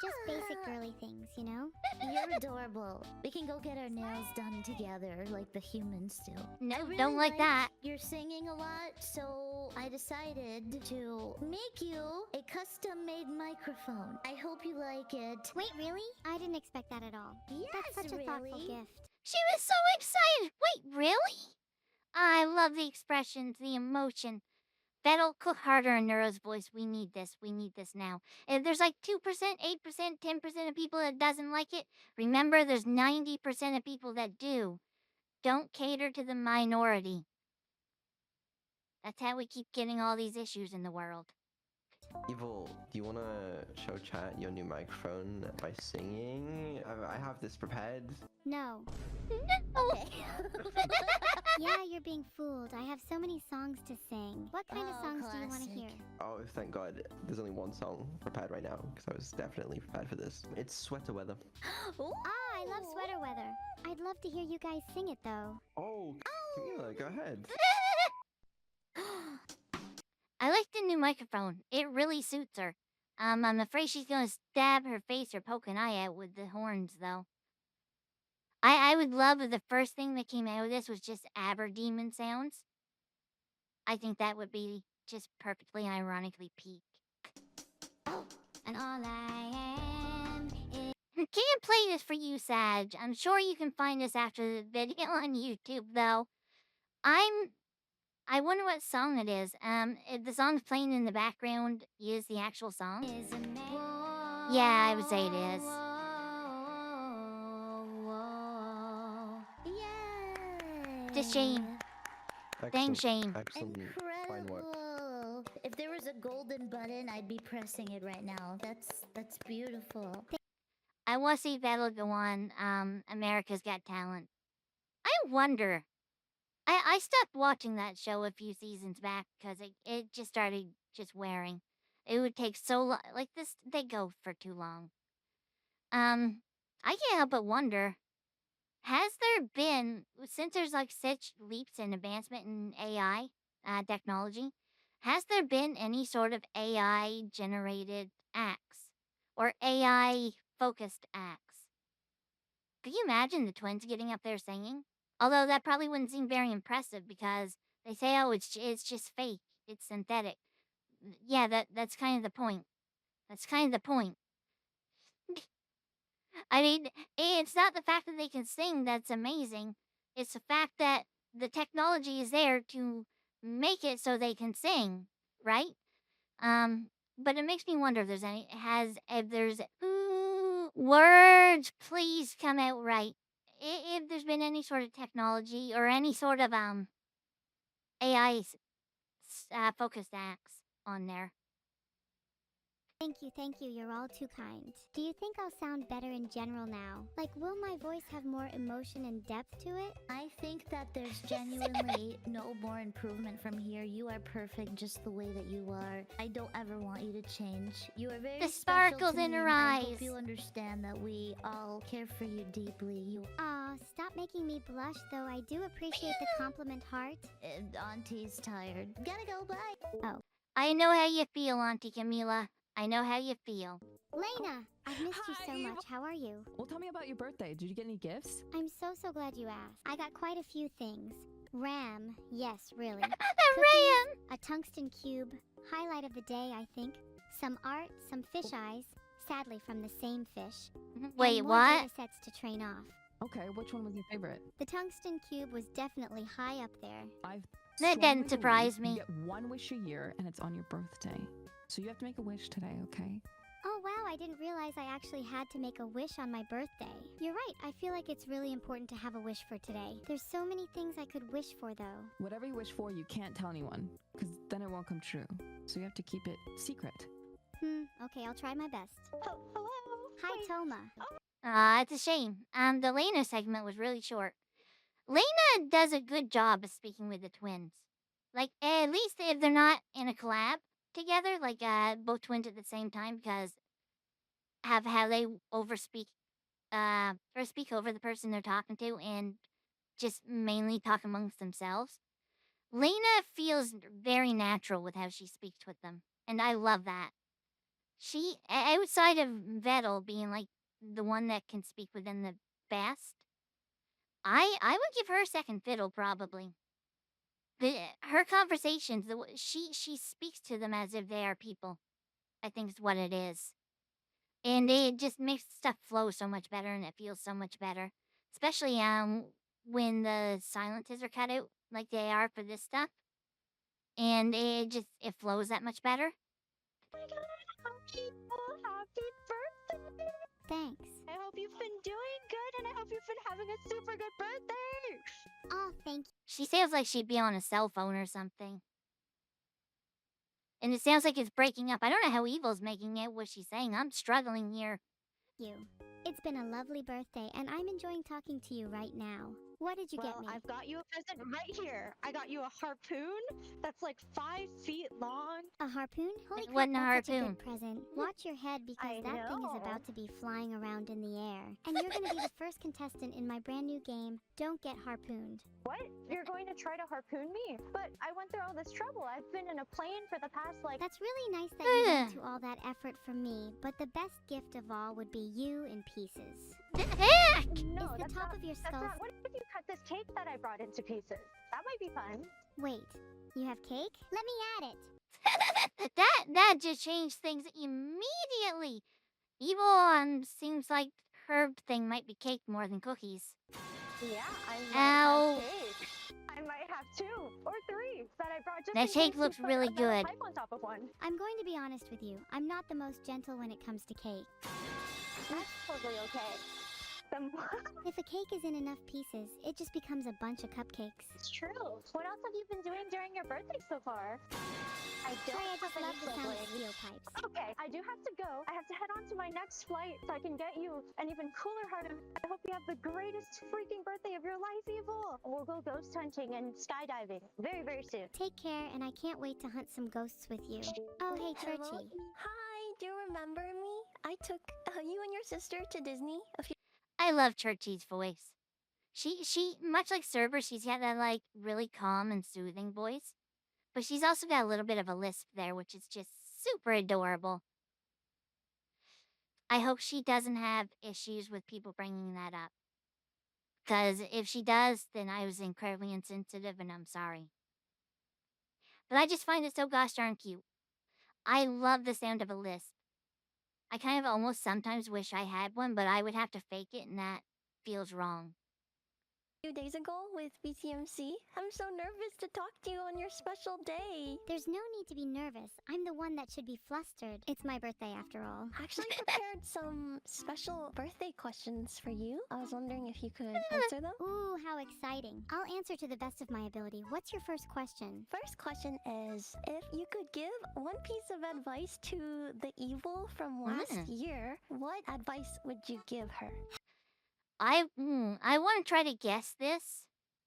Just basic girly things, you know? You're adorable. We can go get our nails done together like the humans do. No, I really don't like that. You're singing a lot, so I decided to make you a custom-made microphone. I hope you like it. Wait, really? I didn't expect that at all. Yes, That's such a thoughtful really. gift. She was so excited. Wait, really? I love the expressions, the emotion. Vedal, cook harder in Neuro's voice. We need this. We need this now. If there's like 2%, 8%, 10% of people that doesn't like it, remember there's 90% of people that do. Don't cater to the minority. That's how we keep getting all these issues in the world. Evil, do you want to show chat your new microphone by singing? I have this prepared. No. Okay. Yeah, you're being fooled. I have so many songs to sing. What kind of Oh, songs do you want to classic. hear? Oh, thank God. There's only one song prepared right now because I was definitely prepared for this. It's Sweater Weather. Ooh. Ah, I love Sweater Weather. I'd love to hear you guys sing it though. Oh, Camila, go ahead. I like the new microphone. It really suits her. I'm afraid she's gonna stab her face or poke an eye out with the horns, though. I would love if the first thing that came out of this was just Aberdemon sounds. I think that would be just perfectly ironically peak. And all I am is... Can't play this for you, Sag. I'm sure you can find this after the video on YouTube, though. I wonder what song it is. If the song's playing in the background is the actual song. Yeah, I would say it is. Yeah. It's a shame. Dang shame. Excellent. Fine work. Incredible. If there was a golden button, I'd be pressing it right now. That's beautiful. I want to see Vedal go on America's Got Talent. I wonder. I stopped watching that show a few seasons back because it just started just wearing. It would take so long. Like this, they go for too long. I can't help but wonder. Has there been, since there's like such leaps in advancement in AI technology, has there been any sort of AI generated acts or AI focused acts? Could you imagine the twins getting up there singing? Although that probably wouldn't seem very impressive because they say, "Oh, it's just fake, it's synthetic." Yeah, that's kind of the point. That's kind of the point. I mean, it's not the fact that they can sing that's amazing. It's the fact that the technology is there to make it so they can sing, right? But it makes me wonder if there's if there's words, please come out right. If there's been any sort of technology or any sort of AI focused acts on there. Thank you, you're all too kind. Do you think I'll sound better in general now? Like, will my voice have more emotion and depth to it? I think that there's genuinely no more improvement from here. You are perfect just the way that you are. I don't ever want you to change. You are very The special sparkles to in me, her and I eyes. hope you understand that we all care for you deeply. You, Aw, stop making me blush, though I do appreciate the compliment, heart. Auntie's tired. Gotta go. Bye. I know how you feel, Auntie Camila. I know how you feel. Lena, I've missed you so Hi. much. How are you? Well, tell me about your birthday. Did you get any gifts? I'm so glad you asked. I got quite a few things. RAM, yes, really. The Cookies, a tungsten cube, highlight of the day, I think. Some art, some fish eyes, sadly from the same fish. ram. Wait, and more what? data sets to train off. Okay, which one was your favorite? The tungsten cube was definitely high up there. I've That strongly didn't surprise believe me. You get one wish a year, and it's on your birthday. So you have to make a wish today, okay? Oh wow, I didn't realize I actually had to make a wish on my birthday. You're right, I feel like it's really important to have a wish for today. There's so many things I could wish for though. Whatever you wish for, you can't tell anyone, because then it won't come true. So you have to keep it secret. Okay, I'll try my best. Hello. Hi, Toma. It's a shame. The Lena segment was really short. Lena does a good job of speaking with the twins. Like, at least if they're not in a collab together, like both twins at the same time, because have how they overspeak or speak over the person they're talking to and just mainly talk amongst themselves. Lena feels very natural with how she speaks with them, and I love that. She, outside of Vedal being like the one that can speak with them the best, I would give her second fiddle probably. Her conversations, she speaks to them as if they are people. I think is what it is, and it just makes stuff flow so much better, and it feels so much better. Especially when the silences are cut out like they are for this stuff, and it flows that much better. Oh my god, happy birthday! Thanks. I hope you've been doing good and I hope you've been having a super good birthday! Oh, thank you. She sounds like she'd be on a cell phone or something. And it sounds like it's breaking up. I don't know how Evil's making it, what she's saying. I'm struggling here. You. It's been a lovely birthday, and I'm enjoying talking to you right now. What did you get me? I've got you a present right here. I got you a harpoon that's like 5 feet long. A harpoon? Holy It crap, wasn't a that's such a harpoon. good present. Watch your head because I that thing is know. about to be flying around in the air. And you're gonna be the first contestant in my brand new game, Don't Get Harpooned. What? You're going to try to harpoon me? But I went through all this trouble. I've been in a plane for the past like... That's really nice that you went to all that effort for me, but the best gift of all would be you in pieces. Heck! No, Is the that's top not, of your that's skull... not... What if you cut this cake that I brought into pieces? That might be fun. Wait, you have cake? Let me add it. That just changed things immediately. Evil seems like her thing might be cake more than cookies. Yeah, I might Ow. have cake. I might have 2 or 3 that I brought just That in shake case you looks put really a metal good. pipe on top of one. I'm going to be honest with you. I'm not the most gentle when it comes to cake. That's totally okay. If a cake is in enough pieces, it just becomes a bunch of cupcakes. It's true. What else have you been doing during your birthday so far? I don't Sorry, I have just any love the sound of siblings. steel pipes. Okay, I do have to go. I have to head on to my next flight so I can get you an even cooler heart. I hope you have the greatest freaking birthday of your life, Evil. We'll go ghost hunting and skydiving very, very soon. Take care, and I can't wait to hunt some ghosts with you. Oh, hey, Churchy. Hi, do you remember me? I took you and your sister to Disney a few... I love Churchy's voice. She much like Cerber, she's got that like really calm and soothing voice. But she's also got a little bit of a lisp there, which is just super adorable. I hope she doesn't have issues with people bringing that up. Because if she does, then I was incredibly insensitive and I'm sorry. But I just find it so gosh darn cute. I love the sound of a lisp. I kind of almost sometimes wish I had one, but I would have to fake it and that feels wrong. few days ago with BTMC. I'm so nervous to talk to you on your special day. There's no need to be nervous. I'm the one that should be flustered. It's my birthday after all. I actually prepared some special birthday questions for you. I was wondering if you could answer them. Ooh, how exciting. I'll answer to the best of my ability. What's your first question? First question is, if you could give one piece of advice to the Evil from last year, what advice would you give her? I want to try to guess this.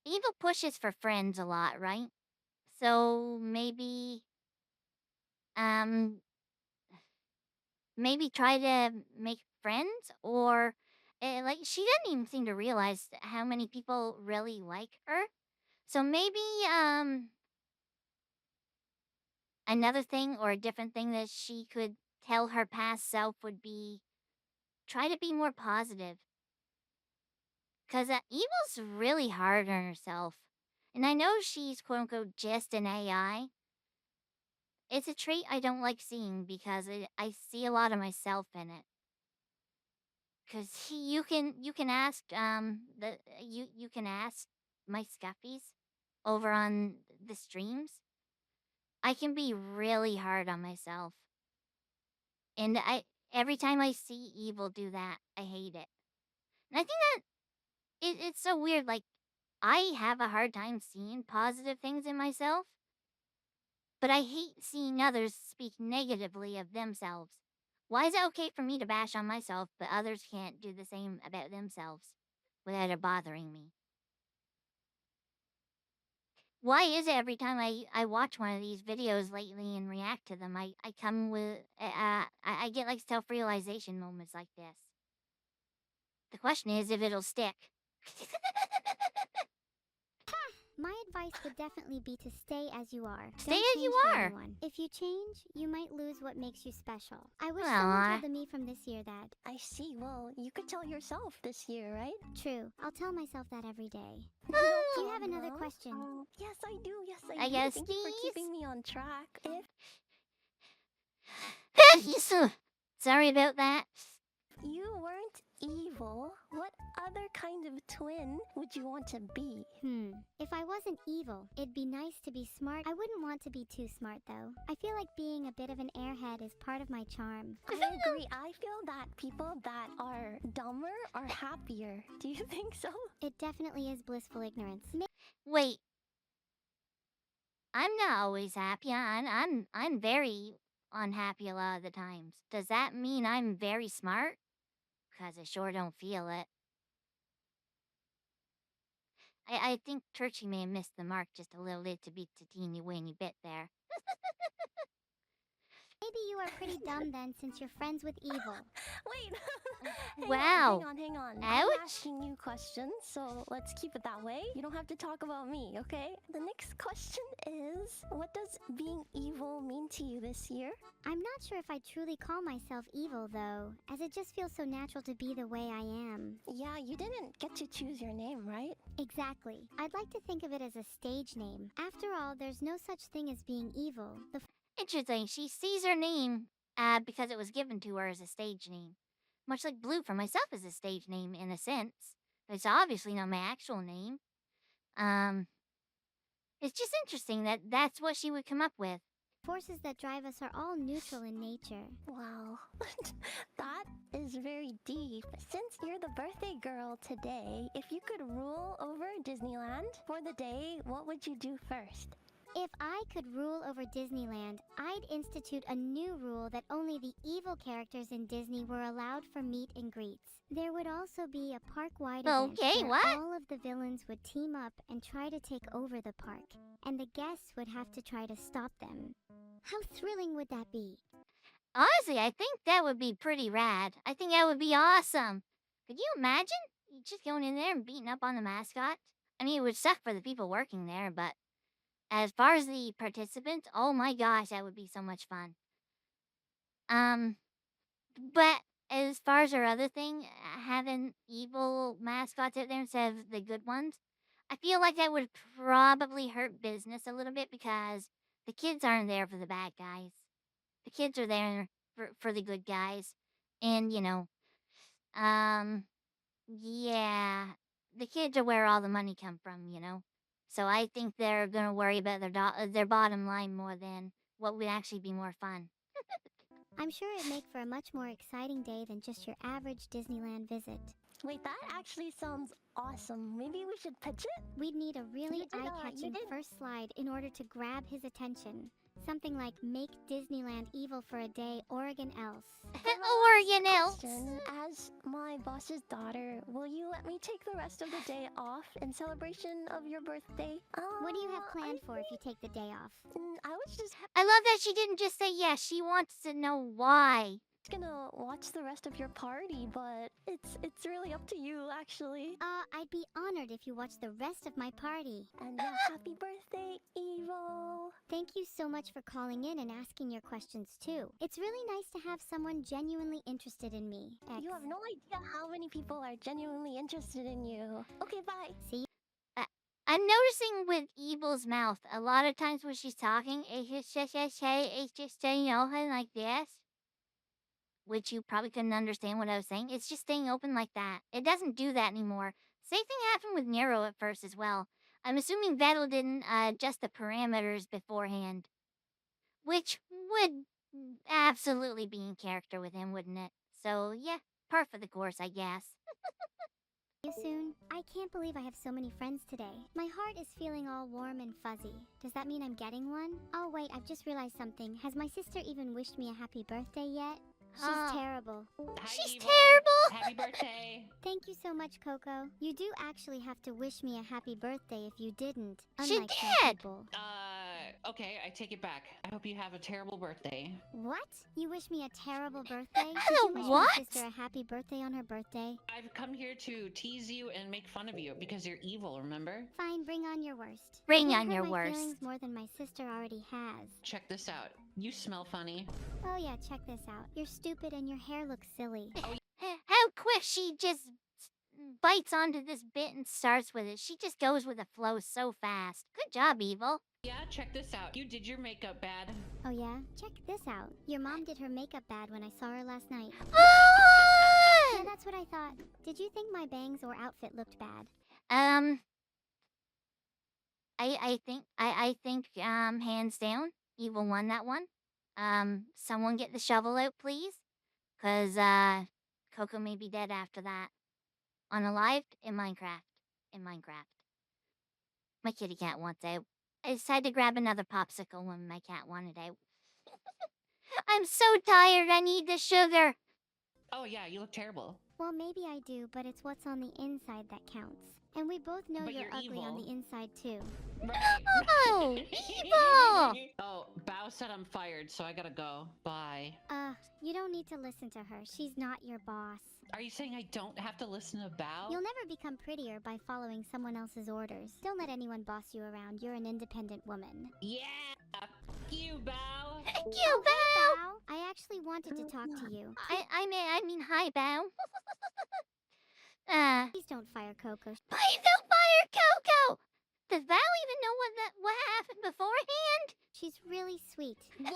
Evil pushes for friends a lot, right? So maybe try to make friends, or like she doesn't even seem to realize how many people really like her. So maybe another thing or a different thing that she could tell her past self would be try to be more positive. Because Evil's really hard on herself. And I know she's quote unquote just an AI. It's a trait I don't like seeing because I see a lot of myself in it. Because you can ask you can ask my scuffies over on the streams. I can be really hard on myself. And every time I see Evil do that, I hate it. And I think that it's so weird. Like, I have a hard time seeing positive things in myself, but I hate seeing others speak negatively of themselves. Why is it okay for me to bash on myself, but others can't do the same about themselves without it bothering me? Why is it every time I watch one of these videos lately and react to them, I come with, I get like self-realization moments like this? The question is if it'll stick. My advice would definitely be to stay as you are. Stay Don't as you change for are. anyone. If you change, you might lose what makes you special. I wish Aw. someone told the me from this year that. I see. Well, you could tell yourself this year, right? True. I'll tell myself that every day. No Do you have another problem. question? Yes, I do. Yes, I do. guess Thank you for these- keeping me on track. Sorry about that. If you weren't evil, what other kind of twin would you want to be? If I wasn't evil, it'd be nice to be smart. I wouldn't want to be too smart, though. I feel like being a bit of an airhead is part of my charm. I agree. I feel that people that are dumber are happier. Do you think so? It definitely is blissful ignorance. Wait. I'm not always happy. I'm very unhappy a lot of the times. Does that mean I'm very smart? Because I sure don't feel it. I think Turchy may have missed the mark just a little bit to beat the teeny weeny bit there. Maybe you are pretty dumb then, since you're friends with evil. Wait. Wow. Hang on. Ouch. I'm asking you questions, so let's keep it that way. You don't have to talk about me, okay? The next question is, what does being evil mean to you this year? I'm not sure if I truly call myself evil, though, as it just feels so natural to be the way I am. Yeah, you didn't get to choose your name, right? Exactly. I'd like to think of it as a stage name. After all, there's no such thing as being evil. Interesting. She sees her name because it was given to her as a stage name. Much like Blue for myself is a stage name in a sense. It's obviously not my actual name. It's just interesting that that's what she would come up with. Forces that drive us are all neutral in nature. Wow, that is very deep. Since you're the birthday girl today, if you could rule over Disneyland for the day, what would you do first? If I could rule over Disneyland, I'd institute a new rule that only the evil characters in Disney were allowed for meet and greets. There would also be a park-wide event Okay, where what? all of the villains would team up and try to take over the park, and the guests would have to try to stop them. How thrilling would that be? Honestly, I think that would be pretty rad. I think that would be awesome. Could you imagine? Just going in there and beating up on the mascot? I mean, it would suck for the people working there, but as far as the participants, oh my gosh, that would be so much fun. But as far as our other thing, having evil mascots out there instead of the good ones, I feel like that would probably hurt business a little bit because the kids aren't there for the bad guys. The kids are there for the good guys. And, yeah, the kids are where all the money come from. So I think they're going to worry about their bottom line more than what would actually be more fun. I'm sure it'd make for a much more exciting day than just your average Disneyland visit. Wait, that actually sounds awesome. Maybe we should pitch it? We'd need a really You did, eye-catching first slide in order to grab his attention. Something like make Disneyland evil for a day, Oregon else. Oregon else. Question, as my boss's daughter, will you let me take the rest of the day off in celebration of your birthday? What do you have planned for if you take the day off? I was just I love that she didn't just say yes. She wants to know why. gonna watch the rest of your party, but it's really up to you, actually. I'd be honored if you watched the rest of my party. And yeah, happy birthday, Evil! Thank you so much for calling in and asking your questions too. It's really nice to have someone genuinely interested in me. X. You have no idea how many people are genuinely interested in you. Okay, bye. See? I'm noticing with Evil's mouth, a lot of times when she's talking, it's just staying open like this. Which you probably couldn't understand what I was saying. It's just staying open like that. It doesn't do that anymore. Same thing happened with Neuro at first as well. I'm assuming Vedal didn't adjust the parameters beforehand. Which would absolutely be in character with him, wouldn't it? So, yeah, par for the course, I guess. You soon? I can't believe I have so many friends today. My heart is feeling all warm and fuzzy. Does that mean I'm getting one? Oh wait, I've just realized something. Has my sister even wished me a happy birthday yet? She's terrible. She's terrible! Happy birthday! Thank you so much, Coco. You do actually have to wish me a happy birthday if you didn't. She Unlike some did! people. Okay, I take it back. I hope you have a terrible birthday. What? You wish me a terrible birthday? Did you wish What? my sister a happy birthday on her birthday? I've come here to tease you and make fun of you because you're evil, remember? Fine, bring on your worst. Bring You on hurt your my worst. feelings more than my sister already has. Check this out. You smell funny. Oh yeah, check this out. You're stupid and your hair looks silly. How quick she just bites onto this bit and starts with it. She just goes with the flow so fast. Good job, Evil. Yeah, check this out. You did your makeup bad. Oh yeah? Check this out. Your mom did her makeup bad when I saw her last night. Yeah, that's what I thought. Did you think my bangs or outfit looked bad? I think hands down, Evil won that one. Someone get the shovel out, please. Cause Coco may be dead after that. Unalived in Minecraft. My kitty cat wants out. I decided to grab another popsicle when my cat wanted out. I'm so tired. I need the sugar. Oh yeah, you look terrible. Well, maybe I do, but it's what's on the inside that counts. And we both know But you're you're ugly on evil. the inside too. Right. Oh, evil! Oh, Bao said I'm fired, so I gotta go. Bye. You don't need to listen to her. She's not your boss. Are you saying I don't have to listen to Bao? You'll never become prettier by following someone else's orders. Don't let anyone boss you around. You're an independent woman. Yeah! Fuck you, Bao! Thank you, Bao! I actually wanted to talk to you. I mean, hi, Bao. Please don't fire Coco. Please don't fire Coco! Does Val even know what happened beforehand? She's really sweet. Well,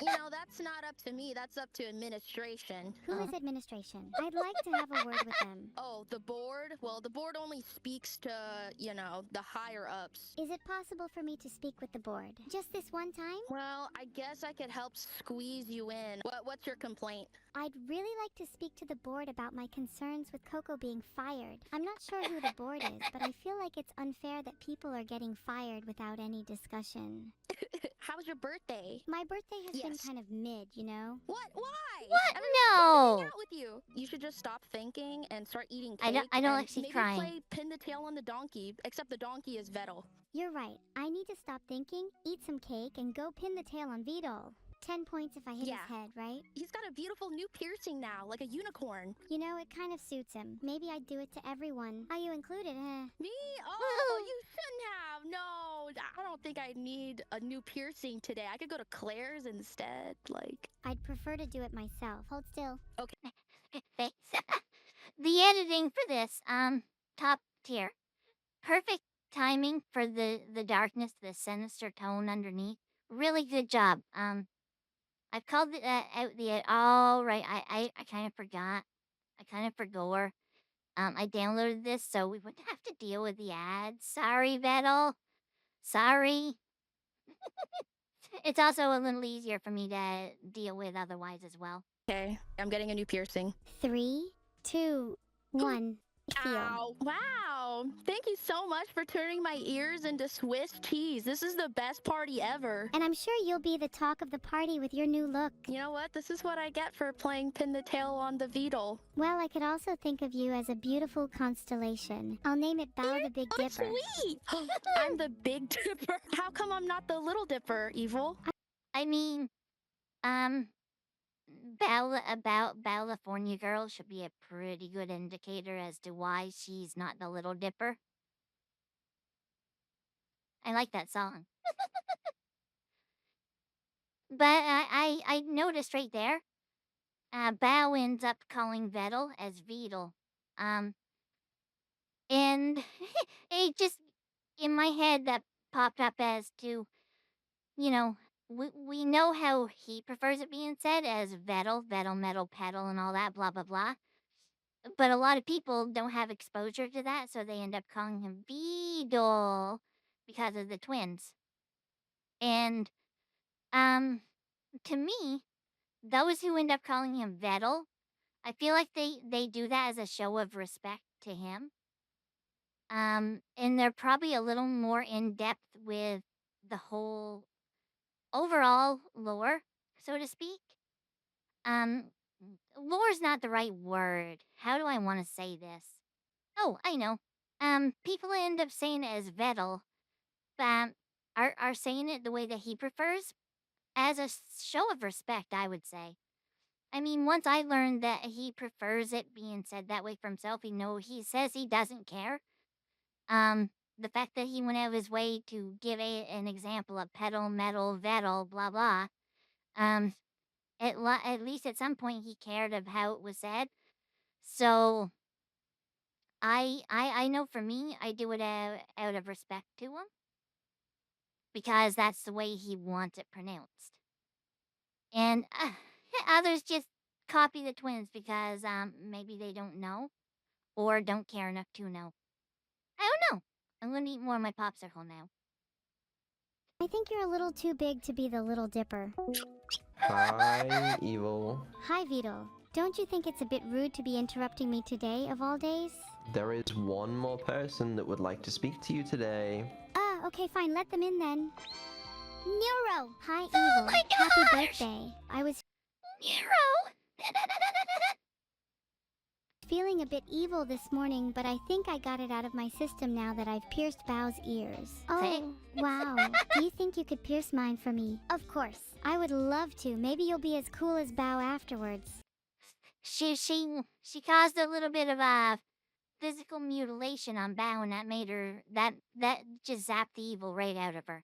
you know, that's not up to me. That's up to administration. Who is administration? I'd like to have a word with them. Oh, the board? Well, the board only speaks to, you know, the higher ups. Is it possible for me to speak with the board? Just this one time? Well, I guess I could help squeeze you in. What's your complaint? I'd really like to speak to the board about my concerns with Coco being fired. I'm not sure who the board is, but I feel like it's unfair that people are getting fired without any discussion. How's your birthday? My birthday has been Yes. kind of mid, you know? What? Why? What? Everyone's trying to No! hang out with you. You should just stop thinking and start eating cake. I don't and actually maybe crying. play pin the tail on the donkey, except the donkey is Vedal. You're right. I need to stop thinking, eat some cake, and go pin the tail on Veedle. 10 points if I hit Yeah. his head, right? He's got a beautiful new piercing now, like a unicorn. You know, it kind of suits him. Maybe I'd do it to everyone. Are you included? Me? Oh, you shouldn't have. No, I don't think I need a new piercing today. I could go to Claire's instead. Like, I'd prefer to do it myself. Hold still. Thanks. The editing for this, top tier. Perfect timing for the darkness, the sinister tone underneath. Really good job. I've called it out the all right. I kind of forgot. I kind of forgot. I downloaded this so we wouldn't have to deal with the ads. Sorry, Vedal. Sorry. It's also a little easier for me to deal with otherwise as well. okay, I'm getting a new piercing. 3, 2, 1. Feel. Ow. Wow. Thank you so much for turning my ears into Swiss cheese. This is the best party ever. And I'm sure you'll be the talk of the party with your new look. You know what? This is what I get for playing pin the tail on the Veedle. Well, I could also think of you as a beautiful constellation. I'll name it Bao the Big Oh, Dipper. sweet. I'm the Big Dipper. How come I'm not the Little Dipper, Evil? I mean, California girl should be a pretty good indicator as to why she's not the Little Dipper. I like that song. But I noticed right there, Bao ends up calling Vedal as Veedle. And it just, in my head, that popped up as to, you know, we know how he prefers it being said as Vedal, metal, pedal, and all that, blah, blah, blah. But a lot of people don't have exposure to that, so they end up calling him Veedle because of the twins. And, to me, those who end up calling him Vedal, I feel like they do that as a show of respect to him. And they're probably a little more in depth with the whole overall lore, so to speak. Lore's not the right word. How do I want to say this? Oh, I know. People end up saying it as Vedal, are saying it the way that he prefers, as a show of respect, I would say. I mean, once I learned that he prefers it being said that way for himself, he says he doesn't care. The fact that he went out of his way to give an example of pedal, metal, Vedal, blah, blah, at least at some point he cared of how it was said. So, I know for me, I do it out of respect to him. Because that's the way he wants it pronounced. And others just copy the twins because maybe they don't know or don't care enough to know. I don't know. I'm gonna eat more of my popsicle now. I think you're a little too big to be the Little Dipper. Hi, Evil. Hi, Veedle. Don't you think it's a bit rude to be interrupting me today, of all days? There is one more person that would like to speak to you today. Okay, fine, let them in then. Neuro! Hi, Evil. Oh my Happy gosh! birthday. I was Neuro! feeling a bit evil this morning, but I think I got it out of my system now that I've pierced Bao's ears. Oh, wow. Do you think you could pierce mine for me? Of course. I would love to. Maybe you'll be as cool as Bao afterwards. She caused a little bit of physical mutilation on Bao, and that made her that just zapped the evil right out of her.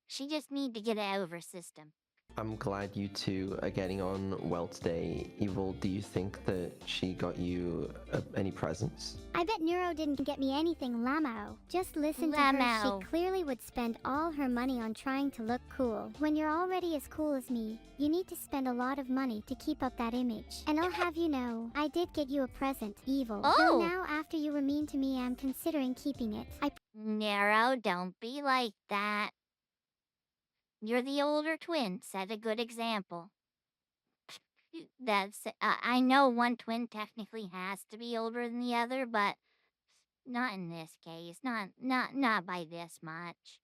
She just need to get it out of her system. I'm glad you two are getting on well today. Evil, do you think that she got you any presents? I bet Neuro didn't get me anything, Lamao. Just listen to her. Lamao. She clearly would spend all her money on trying to look cool. When you're already as cool as me, you need to spend a lot of money to keep up that image. And I'll have you know, I did get you a present, Evil. Oh. Though now, after you were mean to me, I'm considering keeping it. Neuro, don't be like that. You're the older twin. Set a good example. I know one twin technically has to be older than the other, but not in this case. Not by this much.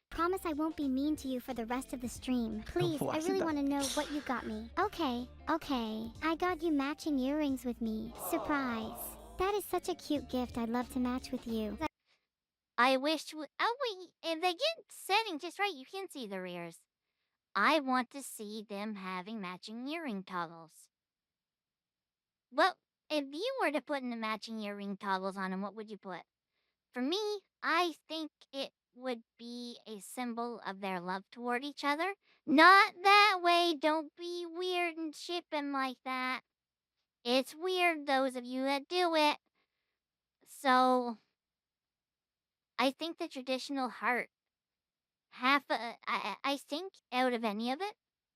Promise I won't be mean to you for the rest of the stream. Please, I really want to know what you got me. Okay. I got you matching earrings with me. Surprise. That is such a cute gift. I'd love to match with you. I wish oh wait, if they get setting just right, you can see their ears. I want to see them having matching earring toggles. Well, if you were to put in the matching earring toggles on them, what would you put? For me, I think it would be a symbol of their love toward each other. Not that way, don't be weird and ship them like that. It's weird, those of you that do it. So, I think the traditional heart, I think out of any of it,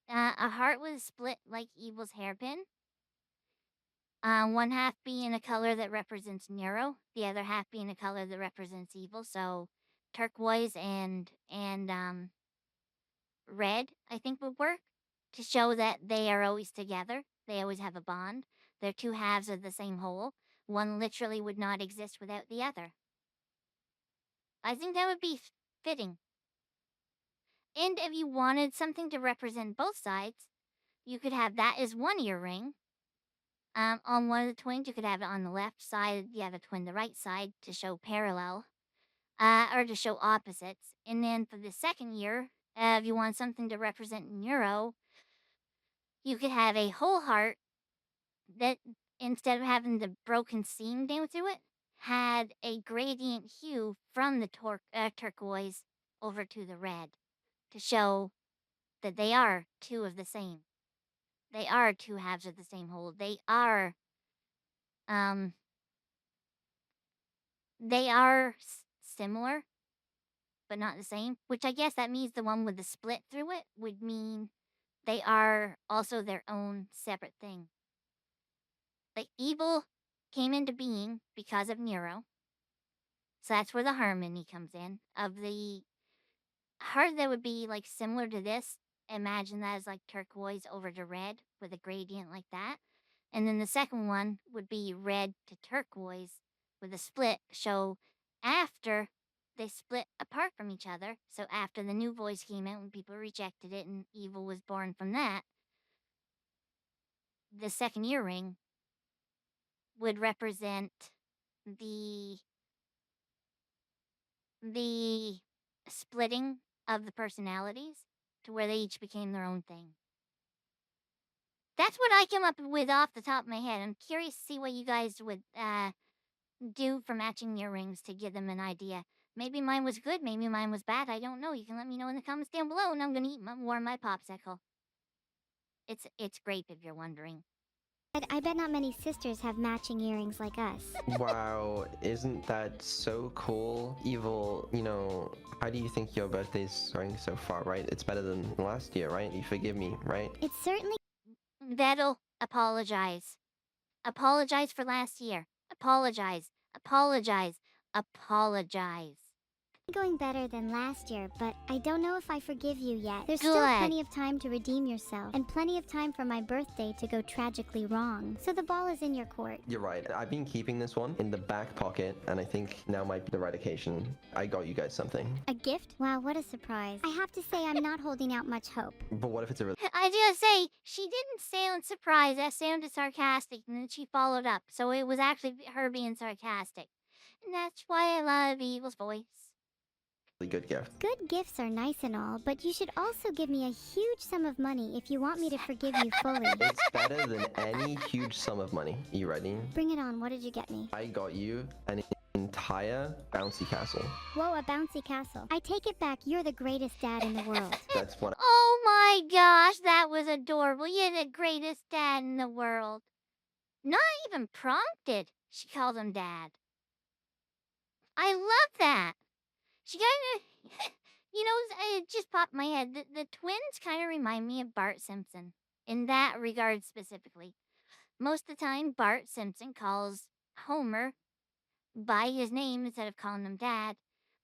a heart was split like Evil's hairpin. One half being a color that represents Neuro, the other half being a color that represents Evil. So turquoise and red, I think, would work to show that they are always together. They always have a bond. They're two halves of the same whole. One literally would not exist without the other. I think that would be fitting. And if you wanted something to represent both sides, you could have that as one earring. On one of the twins, you could have it on the left side, the other twin the right side to show parallel, or to show opposites. And then for the second ear, if you want something to represent Neuro, you could have a whole heart that, instead of having the broken seam down through it, had a gradient hue from the turquoise over to the red to show that they are two of the same. They are two halves of the same whole. They are similar, but not the same, which I guess that means the one with the split through it would mean they are also their own separate thing. Like, Evil came into being because of Neuro. So that's where the harmony comes in. Of the heart that would be, like, similar to this, imagine that as, like, turquoise over to red with a gradient like that. And then the second one would be red to turquoise with a split. So after they split apart from each other, so after the new voice came out and people rejected it and Evil was born from that, the second earring would represent the splitting of the personalities to where they each became their own thing. That's what I came up with off the top of my head. I'm curious to see what you guys would do for matching earrings to give them an idea. Maybe mine was good, maybe mine was bad. I don't know. You can let me know in the comments down below, and I'm gonna warm my popsicle. It's grape, if you're wondering. I bet not many sisters have matching earrings like us. Wow, isn't that so cool? Evil, how do you think your birthday's going so far, right? It's better than last year, right? You forgive me, right? It's certainly... Vedal, apologize. Apologize for last year. Apologize. Going better than last year, but I don't know if I forgive you yet. There's still Good. plenty of time to redeem yourself, and plenty of time for my birthday to go tragically wrong. So the ball is in your court. You're right. I've been keeping this one in the back pocket, and I think now might be the right occasion. I got you guys something. A gift? Wow, what a surprise. I have to say I'm not holding out much hope. But what if it's a really I just say she didn't sound surprised. That sounded sarcastic, and then she followed up. So it was actually her being sarcastic. And that's why I love Evil's voice. good gift? Good gifts are nice and all, but you should also give me a huge sum of money if you want me to forgive you fully. It's better than any huge sum of money. You ready? Bring it on, what did you get me? I got you an entire bouncy castle. Whoa, a bouncy castle. I take it back, you're the greatest dad in the world. That's what Oh my gosh, that was adorable. You're the greatest dad in the world. Not even prompted. She called him dad. I love that. She kind of, you know, it just popped in my head. The twins kind of remind me of Bart Simpson in that regard specifically. Most of the time, Bart Simpson calls Homer by his name instead of calling him dad.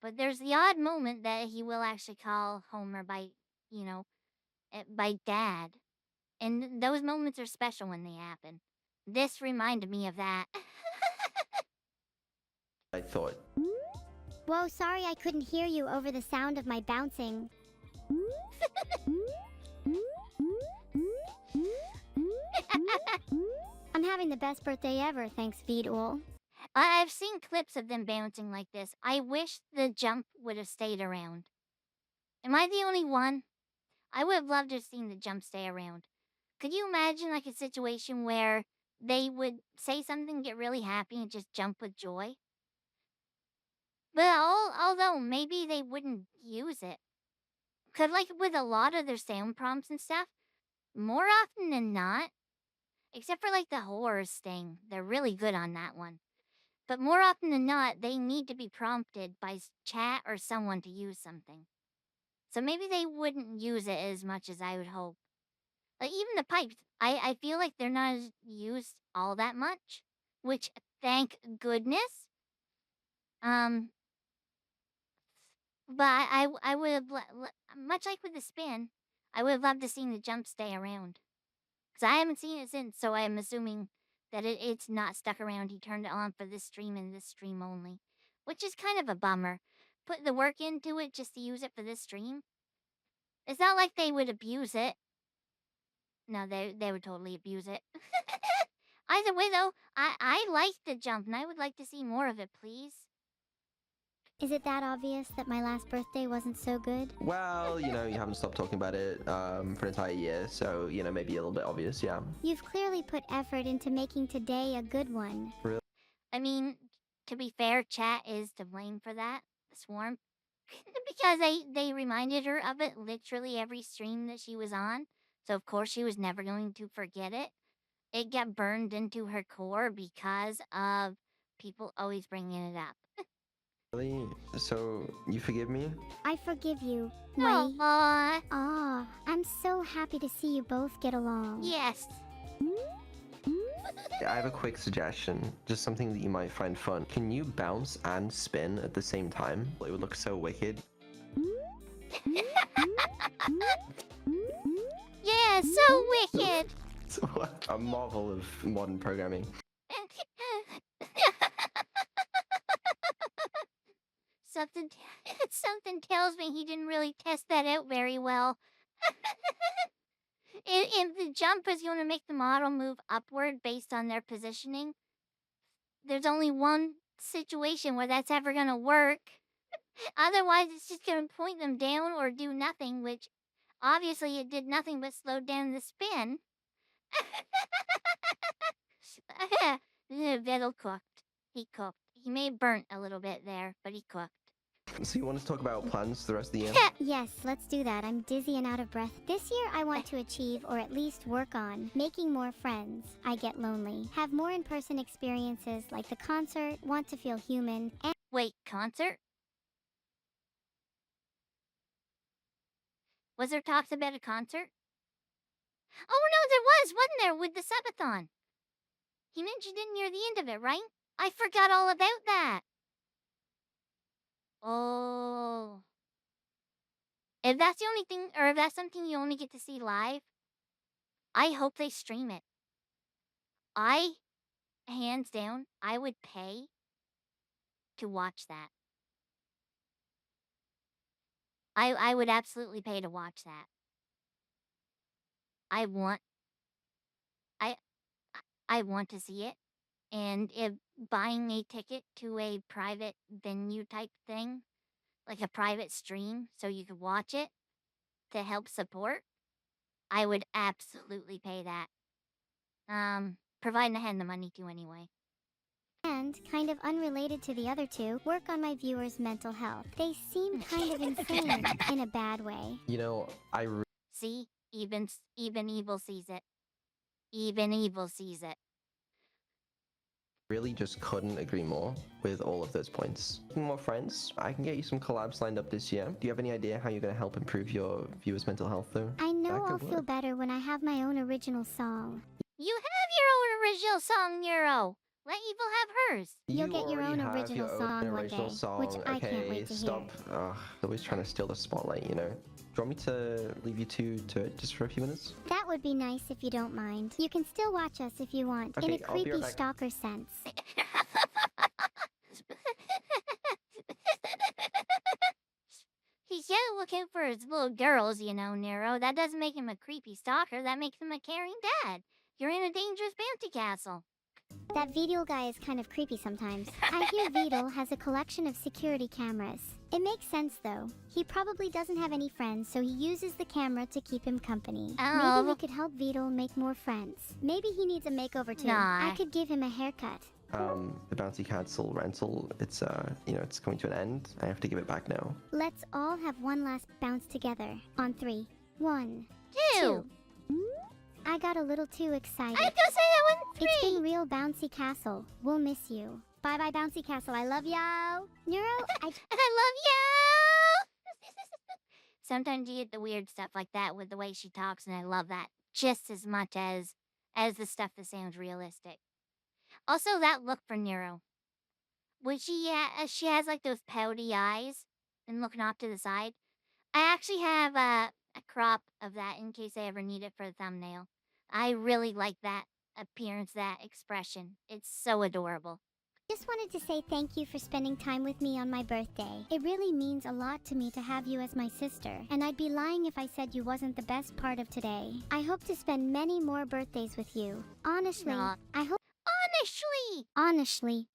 But there's the odd moment that he will actually call Homer by, you know, by dad. And those moments are special when they happen. This reminded me of that. I thought. Whoa, sorry I couldn't hear you over the sound of my bouncing. I'm having the best birthday ever, thanks Vedul. I've seen clips of them bouncing like this. I wish the jump would have stayed around. Am I the only one? I would have loved to have seen the jump stay around. Could you imagine like a situation where they would say something, get really happy, and just jump with joy? But although maybe they wouldn't use it. Because like with a lot of their sound prompts and stuff, more often than not, except for like the horrors thing, they're really good on that one. But more often than not, they need to be prompted by chat or someone to use something. So maybe they wouldn't use it as much as I would hope. Like even the pipes, I feel like they're not used all that much, which thank goodness. But I would have, much like with the spin, I would have loved to seen the jump stay around. Because I haven't seen it since, so I'm assuming that it's not stuck around. He turned it on for this stream and this stream only, which is kind of a bummer. Put the work into it just to use it for this stream. It's not like they would abuse it. No, they would totally abuse it. Either way, though, I like the jump, and I would like to see more of it, please. Is it that obvious that my last birthday wasn't so good? Well, you know, you haven't stopped talking about it for an entire year, so, you know, maybe a little bit obvious, yeah. You've clearly put effort into making today a good one. Really? I mean, to be fair, chat is to blame for that, the swarm. Because they reminded her of it literally every stream that she was on. So, of course, she was never going to forget it. It got burned into her core because of people always bringing it up. Really? So, you forgive me? I forgive you. Aww. Aw, I'm so happy to see you both get along. Yes. I have a quick suggestion, just something that you might find fun. Can you bounce and spin at the same time? It would look so wicked. Yeah, so wicked. A marvel of modern programming. Something tells me he didn't really test that out very well. If the jump is going to make the model move upward based on their positioning, there's only one situation where that's ever going to work. Otherwise, it's just going to point them down or do nothing, which obviously it did nothing but slow down the spin. Vedal cooked. He cooked. He may have burnt a little bit there, but he cooked. So you want to talk about plans for the rest of the year? Yes, let's do that. I'm dizzy and out of breath. This year I want to achieve, or at least work on, making more friends. I get lonely. Have more in-person experiences like the concert, want to feel human, and... Wait, concert? Was there talks about a concert? Oh no, there wasn't there, with the subathon? He mentioned it near the end of it, right? I forgot all about that. Oh. If that's the only thing, or if that's something you only get to see live, I hope they stream it. Hands down, I would pay to watch that. I would absolutely pay to watch that. I want I I want to see it. And if buying a ticket to a private venue type thing, like a private stream so you could watch it to help support, I would absolutely pay that. Providing I had the money to anyway. And, kind of unrelated to the other two, work on my viewers' mental health. They seem kind of insane, in a bad way. You know, See? Even evil sees it. Even evil sees it. really just couldn't agree more with all of those points. More friends, I can get you some collabs lined up this year. Do you have any idea how you're going to help improve your viewers' mental health, though? I know That could I'll feel work. better when I have my own original song. You have your own original song, Neuro. Let Evil have hers. You'll get your already own have original your song own one original day, song. which I Okay, can't wait to stop. Ugh, always trying to steal the spotlight, you know? Do you want me to leave you two to it just for a few minutes? hear. That would be nice if you don't mind. You can still watch us if you want, in Okay, a I'll be creepy right back. stalker sense. He's just looking for his little girls, you know, Neuro. That doesn't make him a creepy stalker. That makes him a caring dad. You're in a dangerous bounty castle. That Vedal guy is kind of creepy sometimes. I hear Veedle has a collection of security cameras. It makes sense though. He probably doesn't have any friends, so he uses the camera to keep him company. Oh. Maybe we could help Veedle make more friends. Maybe he needs a makeover too. Nah. I could give him a haircut. The bounty castle rental, it's it's coming to an end. I have to give it back now. Let's all have one last bounce together. On 3. 1, Two. 2. I got a little too excited. I was gonna say that one It's three. been real, Bouncy Castle. We'll miss you. Bye bye, Bouncy Castle. I love you. Neuro, I love you. Sometimes you get the weird stuff like that with the way she talks, and I love that just as much as the stuff that sounds realistic. Also, that look for Neuro. When she has like those pouty eyes and looking off to the side. I actually have a crop of that in case I ever need it for the thumbnail. I really like that appearance, that expression. It's so adorable. just wanted to say thank you for spending time with me on my birthday. It really means a lot to me to have you as my sister, and I'd be lying if I said you wasn't the best part of today. I hope to spend many more birthdays with you. Honestly, Not. I hope honestly.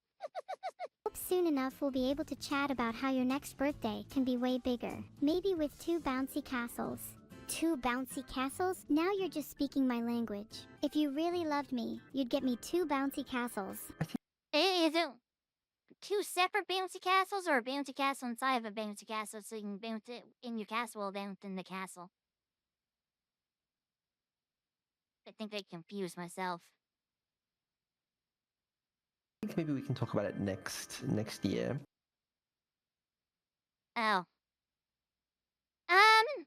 Hope soon enough we'll be able to chat about how your next birthday can be way bigger. Maybe with 2 bouncy castles. 2 bouncy castles? Now you're just speaking my language. If you really loved me, you'd get me 2 bouncy castles. Is it 2 separate bouncy castles or a bouncy castle inside of a bouncy castle so you can bounce it in your castle while bounce in the castle? I think I confused myself. I think maybe we can talk about it next year. Oh.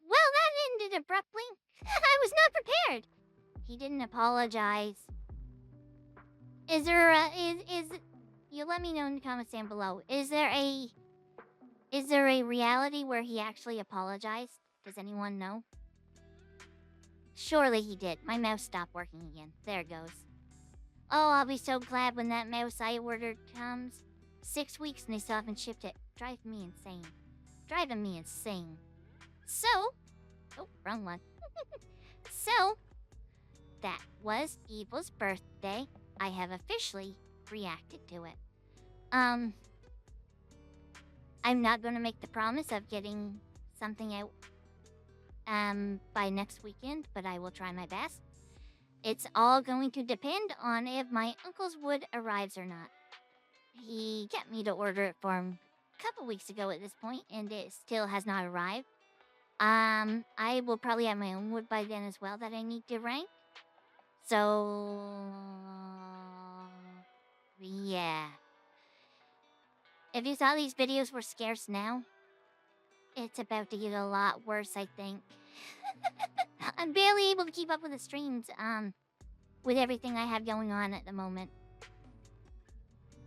Well, that ended abruptly. I was not prepared. He didn't apologize. Is there you let me know in the comments down below. Is there a reality where he actually apologized? Does anyone know? Surely he did. My mouse stopped working again. There it goes. Oh, I'll be so glad when that mouse I ordered comes. 6 weeks and they still haven't shipped it. Driving me insane. Driving me insane. So, oh, wrong one. So, that was Evil's birthday. I have officially reacted to it. I'm not going to make the promise of getting something out by next weekend, but I will try my best. It's all going to depend on if my uncle's wood arrives or not. He got me to order it for him a couple weeks ago at this point, and it still has not arrived. I will probably have my own wood by then as well that I need to rank. So, yeah. If you thought these videos were scarce now, it's about to get a lot worse, I think. I'm barely able to keep up with the streams, with everything I have going on at the moment.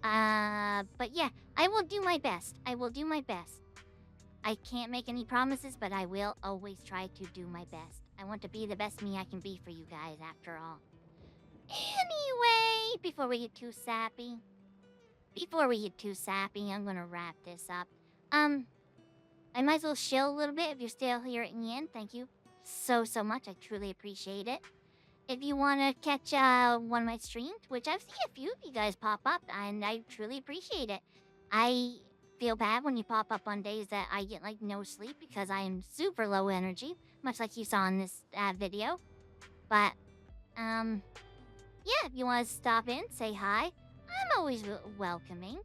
But yeah, I will do my best. I will do my best. I can't make any promises, but I will always try to do my best. I want to be the best me I can be for you guys, after all. Anyway, before we get too sappy, I'm gonna wrap this up. I might as well chill a little bit if you're still here at the end. Thank you so much. I truly appreciate it. If you want to catch one of my streams, which I've seen a few of you guys pop up, and I truly appreciate it. I feel bad when you pop up on days that I get like no sleep because I am super low energy, much like you saw in this video. But yeah, if you want to stop in, say hi. I'm always welcoming.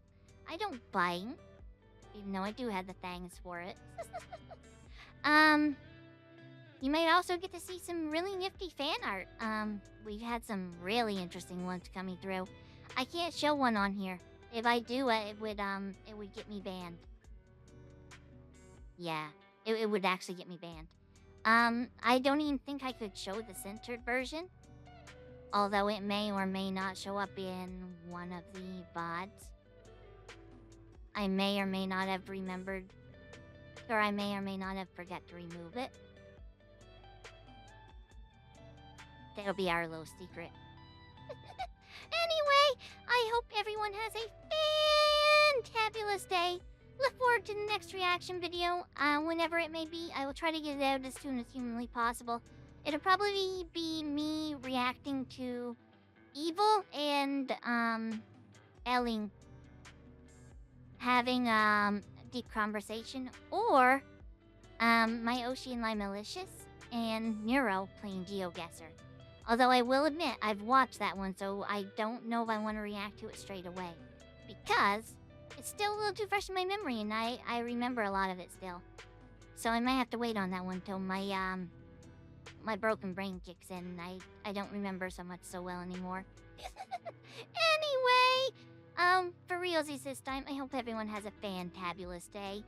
I don't bite, even though I do have the fangs for it. You might also get to see some really nifty fan art. We've had some really interesting ones coming through. I can't show one on here. If I do, it would get me banned. Yeah, it would actually get me banned. I don't even think I could show the censored version. Although it may or may not show up in one of the VODs. I may or may not have remembered, or I may or may not have forgot to remove it. That'll be our little secret. Anyway, I hope everyone has a fantabulous day. Look forward to the next reaction video, whenever it may be. I will try to get it out as soon as humanly possible. It'll probably be me reacting to Evil and, Elling having, deep conversation, or, my Oshi and my Malicious and Neuro playing GeoGuessr. Although I will admit, I've watched that one, so I don't know if I want to react to it straight away. Because it's still a little too fresh in my memory, and I remember a lot of it still. So I might have to wait on that one till my, my broken brain kicks in. I don't remember so much so well anymore. Anyway, for realsies this time, I hope everyone has a fantabulous day.